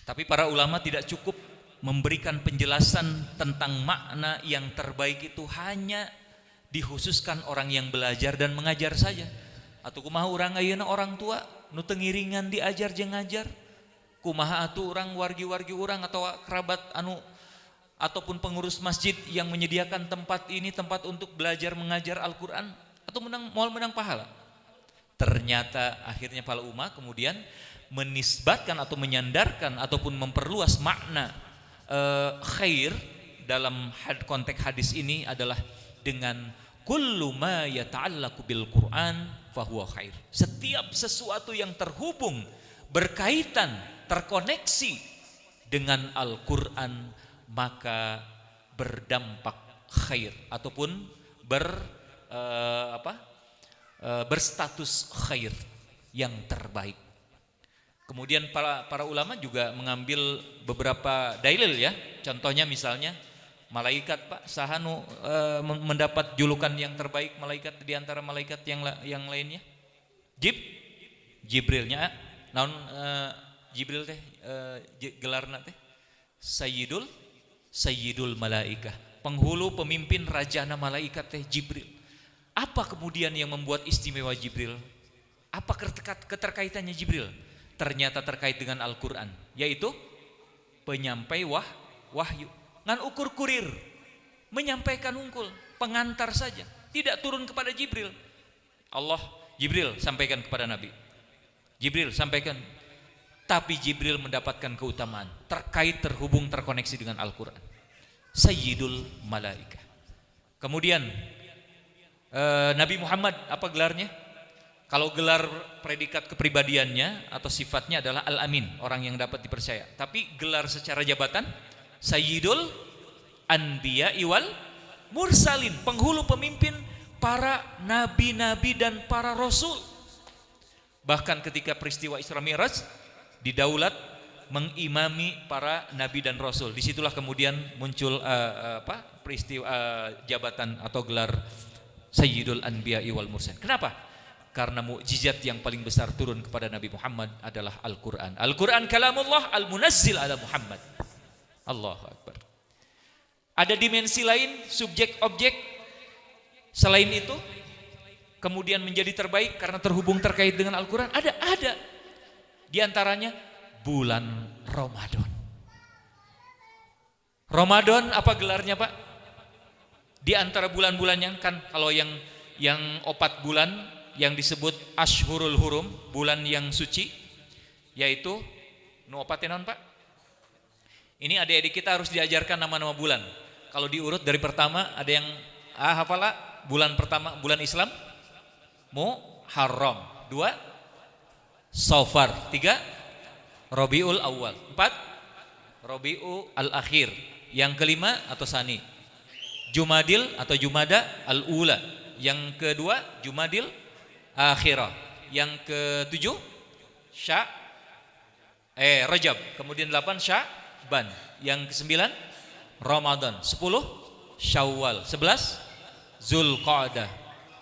Tapi para ulama tidak cukup memberikan penjelasan tentang makna yang terbaik itu hanya dikhususkan orang yang belajar dan mengajar saja. Atau kumaha urang ayeuna orang tua nu teu ngiringan diajar jeung ngajar. Kumaha atuh urang wargi-wargi urang atau kerabat anu ataupun pengurus masjid yang menyediakan tempat ini, tempat untuk belajar mengajar Al-Quran, atau menang pahala. Ternyata akhirnya para ulama kemudian menisbatkan atau menyandarkan ataupun memperluas makna khair dalam konteks hadis ini adalah dengan kullu ma yata'allaqu bil Qur'an fahuwa khair. Setiap sesuatu yang terhubung, berkaitan, terkoneksi dengan Al-Quran maka berdampak khair ataupun berstatus khair yang terbaik. Kemudian para ulama juga mengambil beberapa dalil ya. Contohnya misalnya malaikat Pak sahanu mendapat julukan yang terbaik malaikat di antara malaikat yang lainnya. Jibrilnya naon Jibril teh gelarna teh Sayyidul Malaikah, penghulu pemimpin rajana malaikat teh Jibril. Apa kemudian yang membuat istimewa Jibril? Apa keterkaitannya Jibril? Ternyata terkait dengan Al-Quran, yaitu penyampai wahyu. Ngan ukur kurir, menyampaikan unggul, pengantar saja, tidak turun kepada Jibril. Jibril sampaikan kepada Nabi, Jibril sampaikan. Tapi Jibril mendapatkan keutamaan terhubung, terkoneksi dengan Al-Quran. Sayyidul Malaikah. Kemudian Nabi Muhammad apa gelarnya? Kalau gelar predikat kepribadiannya atau sifatnya adalah Al-Amin, orang yang dapat dipercaya. Tapi gelar secara jabatan Sayyidul Anbiya wal Mursalin, penghulu pemimpin para nabi-nabi dan para rasul. Bahkan ketika peristiwa Isra Mi'raj didaulat mengimami para nabi dan rasul. Disitulah kemudian muncul peristiwa jabatan atau gelar Sayyidul Anbiya wal Mursalin. Kenapa? Karena mukjizat yang paling besar turun kepada Nabi Muhammad adalah Al-Quran. Al-Quran kalamullah al-munazzil ala Muhammad. Allahu Akbar. Ada dimensi lain, subjek objek selain itu? kemudian menjadi terbaik karena terhubung terkait dengan Al-Quran? Ada. Di antaranya bulan Ramadan. Ramadan apa gelarnya Pak? Di antara bulan-bulannya kan kalau yang 4 bulan yang disebut Ashhurul Hurum, bulan yang suci, yaitu nuopatenon Pak. Ini adik-adik kita harus diajarkan nama-nama bulan. Kalau diurut dari pertama ada yang hafala, bulan pertama bulan Islam Muharram, 2 Safar, 3 Rabiul Awal, 4 Rabiul Akhir, yang kelima atau Sani Jumadil atau Jumada Al-Ula, yang kedua Jumadil Akhirah, yang ketujuh Rajab, kemudian 8 Sya'ban, yang ke-9 Ramadan, 10 Syawal, 11 Zulqa'dah,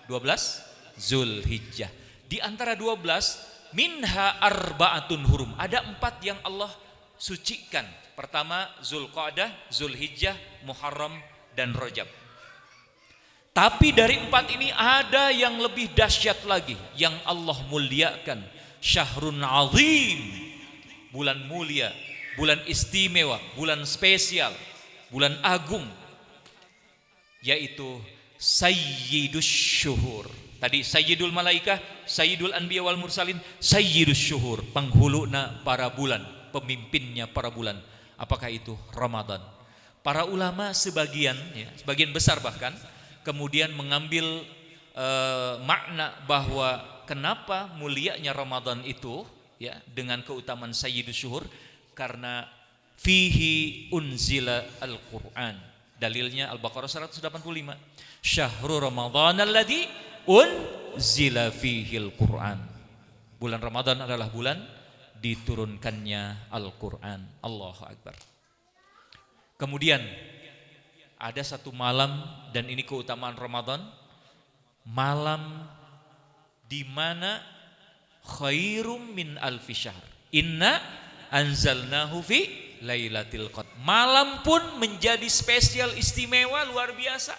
12 Zulhijjah. Di antara 12 minha arba'atun hurum, ada 4 yang Allah sucikan. Pertama Zulqa'dah, Zulhijjah, Muharram dan Rajab. Tapi dari 4 ini ada yang lebih dahsyat lagi yang Allah muliakan. Syahrun azim, bulan mulia, bulan istimewa, bulan spesial, bulan agung, yaitu Sayyidus Syuhur. Tadi Sayyidul Malaikah, Sayyidul Anbiya wal Mursalin, Sayyidus Syuhur, penghuluna para bulan, pemimpinnya para bulan. Apakah itu? Ramadan. Para ulama sebagian besar bahkan kemudian mengambil makna bahwa kenapa mulianya Ramadan itu dengan keutamaan Sayyidus Syuhur, karena fihi unzila al-Qur'an. Dalilnya Al-Baqarah 185. Syahrul Ramadan alladzi unzila fihil Qur'an. Bulan Ramadan adalah bulan diturunkannya Al-Qur'an. Allahu Akbar. Kemudian ada satu malam, dan ini keutamaan Ramadan, malam di mana khairum min alfi syahr. Inna anzalnahu fi Lailatul Qadar. Malam pun menjadi spesial, istimewa, luar biasa.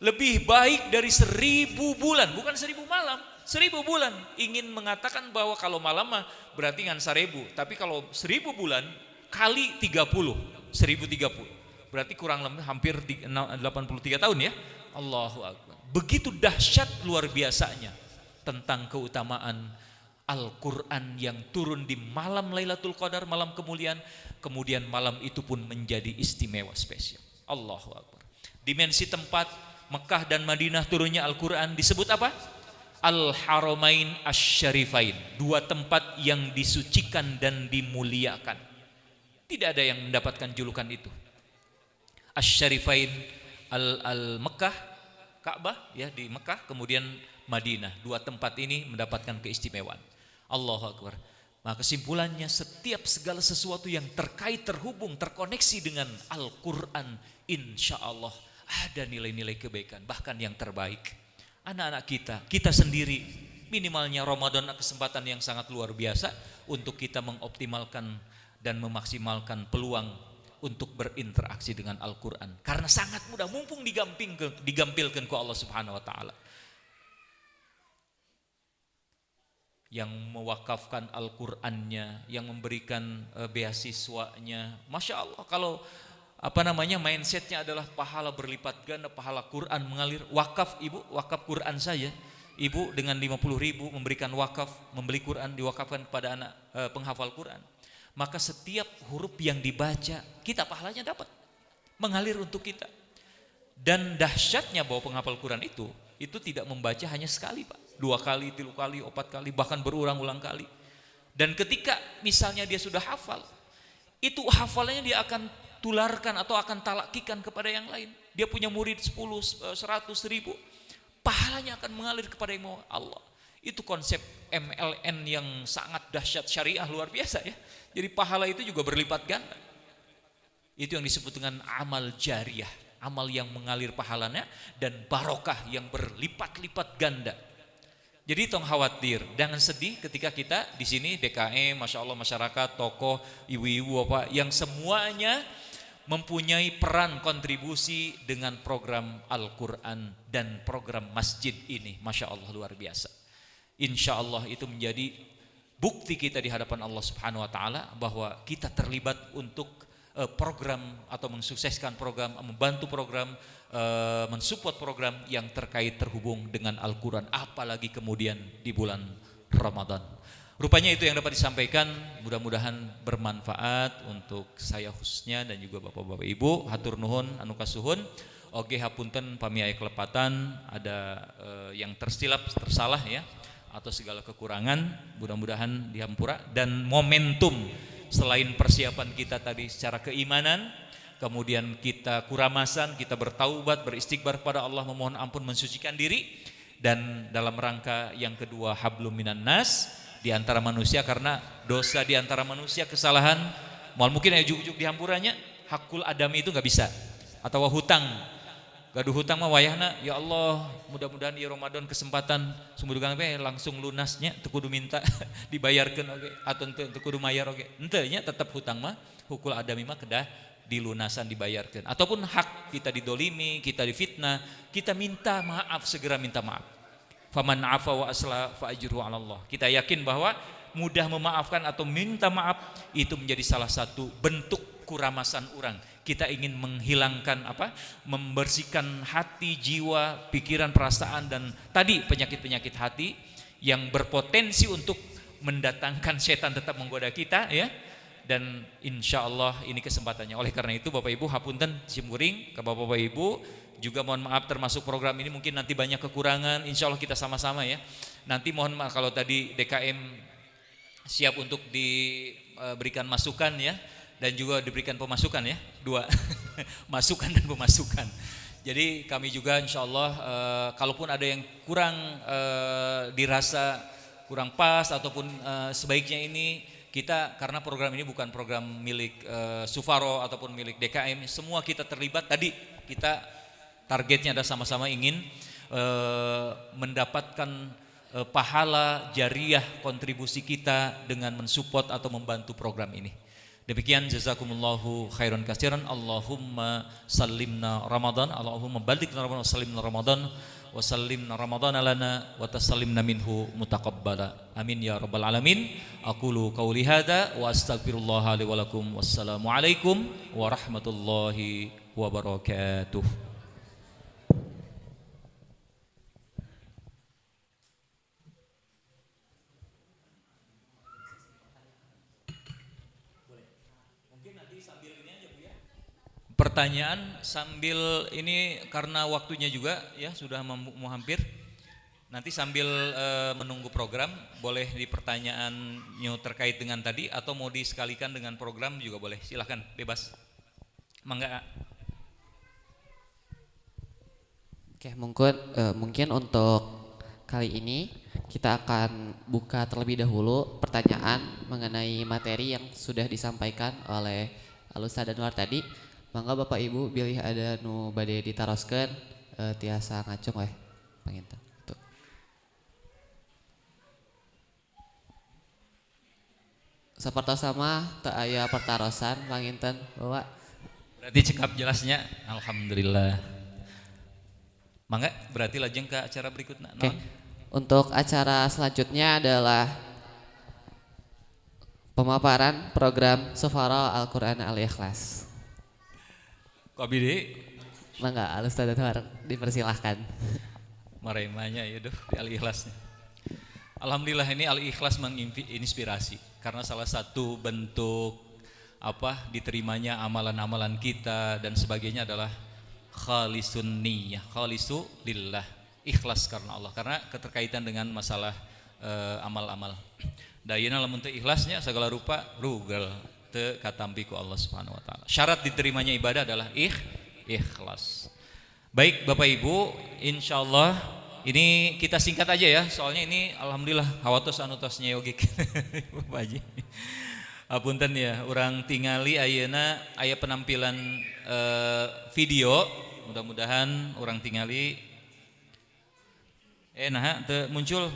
Lebih baik dari 1000 bulan, bukan 1000 malam, 1000 bulan. Ingin mengatakan bahwa kalau malam mah berarti ngan 1000, tapi kalau 1000 bulan kali 30, 1030. Berarti kurang lebih hampir 83 tahun ya. Allahu Akbar. Begitu dahsyat luar biasanya tentang keutamaan Al-Quran yang turun di malam Lailatul Qadar, malam kemuliaan. Kemudian malam itu pun menjadi istimewa, spesial. Allahu Akbar. Dimensi tempat Mekah dan Madinah turunnya Al-Quran disebut apa? Al-Haramain Asy-Syarifain. 2 tempat yang disucikan dan dimuliakan. Tidak ada yang mendapatkan julukan itu. Asy-Syarifain al-Mekah, Ka'bah di Mekah, kemudian Madinah. 2 tempat ini mendapatkan keistimewaan. Allahu Akbar. Maka kesimpulannya, setiap segala sesuatu yang terkait, terhubung, terkoneksi dengan Al-Quran, insya Allah ada nilai-nilai kebaikan, bahkan yang terbaik. Anak-anak kita sendiri, minimalnya Ramadan kesempatan yang sangat luar biasa untuk kita mengoptimalkan dan memaksimalkan peluang untuk berinteraksi dengan Al-Quran. Karena sangat mudah, mumpung digampilkan ke Allah Subhanahu wa Ta'ala. Yang mewakafkan Al-Qur'annya, yang memberikan beasiswanya. Masya Allah, kalau mindsetnya adalah pahala berlipat ganda, pahala Quran mengalir. Wakaf ibu, wakaf Quran saja, ibu dengan 50.000 memberikan wakaf, membeli Quran, diwakafkan kepada anak penghafal Quran. Maka setiap huruf yang dibaca, kita pahalanya dapat, mengalir untuk kita. Dan dahsyatnya bahwa penghafal Quran itu tidak membaca hanya sekali Pak, 2 kali, 3 kali, 4 kali, bahkan berulang-ulang kali. Dan ketika misalnya dia sudah hafal, itu hafalannya dia akan tularkan atau akan talakikan kepada yang lain. Dia punya murid 10, 100, 1000, pahalanya akan mengalir kepada yang mau Allah. Itu konsep MLN yang sangat dahsyat, syariah luar biasa ya. Jadi pahala itu juga berlipat ganda. Itu yang disebut dengan amal jariyah, amal yang mengalir pahalanya dan barokah yang berlipat-lipat ganda. Jadi tong khawatir, jangan sedih ketika kita di sini DKM, masya Allah masyarakat, tokoh, ibu-ibu apa, yang semuanya mempunyai peran kontribusi dengan program Al-Quran dan program masjid ini. Masya Allah, luar biasa. Insya Allah itu menjadi bukti kita di hadapan Allah Subhanahu wa Ta'ala bahwa kita terlibat untuk program atau mensukseskan program, membantu program, mensupport program yang terhubung dengan Al-Quran, apalagi kemudian di bulan Ramadan. Rupanya itu yang dapat disampaikan, mudah-mudahan bermanfaat untuk saya khususnya dan juga bapak-bapak ibu. Hatur nuhun anu kasuhun. Oge hapunten pamiaya kelepatan, ada yang tersilap, tersalah ya, atau segala kekurangan, mudah-mudahan dihampura. Dan momentum selain persiapan kita tadi secara keimanan, kemudian kita kuramasan, kita bertaubat, beristighfar kepada Allah, memohon ampun, mensucikan diri, dan dalam rangka yang kedua hablum minan nas, di antara manusia, karena dosa di antara manusia, kesalahan mal mungkin ya juk-juk dihampurannya, hakul adami itu nggak bisa, atau hutang, gaduh hutang mah wayahna, ya Allah mudah-mudahan di Ramadan kesempatan sumbergang langsung lunasnya, teu kudu minta dibayarkeun oge, atau teu kudu mayar oge, henteu nya tetap hutang mah hukul adami mah kedah dilunasan, dibayarkan. Ataupun hak kita didolimi, kita difitnah, kita minta maaf, segera minta maaf. Faman afa wa asla fa ajruhu 'ala Allah. Kita yakin bahwa mudah memaafkan atau minta maaf itu menjadi salah satu bentuk kuramasan orang. Kita ingin menghilangkan membersihkan hati, jiwa, pikiran, perasaan, dan tadi penyakit-penyakit hati yang berpotensi untuk mendatangkan setan tetap menggoda kita ya. Dan insya Allah ini kesempatannya. Oleh karena itu Bapak Ibu hapunten simkuring ke Bapak Ibu, juga mohon maaf termasuk program ini mungkin nanti banyak kekurangan, insya Allah kita sama-sama ya. Nanti mohon maaf kalau tadi DKM siap untuk diberikan masukan ya, dan juga diberikan pemasukan ya, dua masukan dan pemasukan. Jadi kami juga insya Allah kalaupun ada yang kurang dirasa kurang pas ataupun sebaiknya ini kita, karena program ini bukan program milik Sufaro ataupun milik DKM, semua kita terlibat. Tadi kita targetnya ada sama-sama ingin mendapatkan pahala jariah kontribusi kita dengan mensupport atau membantu program ini. Demikian, jazakumullahu khairan katsiran. Allahumma sallimna Ramadan, Allahumma balighna Ramadan, sallimna Ramadan wa sallimna Ramadan lana wa tasallimna minhu mutaqabbala. Amin ya rabbal alamin. Aqulu qauli hadza wa astaghfirullah li wa lakum. Wassalamu alaikum warahmatullahi wabarakatuh. Pertanyaan sambil ini karena waktunya juga ya sudah mau hampir. Nanti sambil menunggu program boleh di pertanyaannya terkait dengan tadi atau mau disekalikan dengan program juga boleh. Silahkan bebas. Mangga. Oke, mungkin untuk kali ini kita akan buka terlebih dahulu pertanyaan mengenai materi yang sudah disampaikan oleh Al-Ustaz Anwar tadi. Mangga Bapak Ibu bilih ada nu bade ditaroskeun tiasa ngacung panginten. Tuh. Sapertos sama teu aya pertarosan panginten bawa. Berarti cekap jelasnya. Alhamdulillah. Mangga berarti lajeng ke acara berikutnya. Oke. Untuk acara selanjutnya adalah pemaparan program Sufara Al-Quran Al-Ikhlas. Kabide Mangga Al-Ustaz Anwar dipersilahkan. Maremanya ya doh di Al-Ikhlasnya. Alhamdulillah ini Al-Ikhlas menginspirasi karena salah satu bentuk diterimanya amalan-amalan kita dan sebagainya adalah khalisun niyah, khalisu lillah, ikhlas karena Allah, karena keterkaitan dengan masalah amal-amal. Dayana lamun teu ikhlasnya segala rupa rugel teu katampi ku Allah Subhanahu wa taala. Syarat diterimanya ibadah adalah ikhlas. Baik Bapak Ibu, insyaallah ini kita singkat aja ya, soalnya ini alhamdulillah hawatos anu tos nyeyogik. Bapak Haji. Apunten ya, urang tingali ayeuna aya penampilan video, mudah-mudahan urang tingali nah teu muncul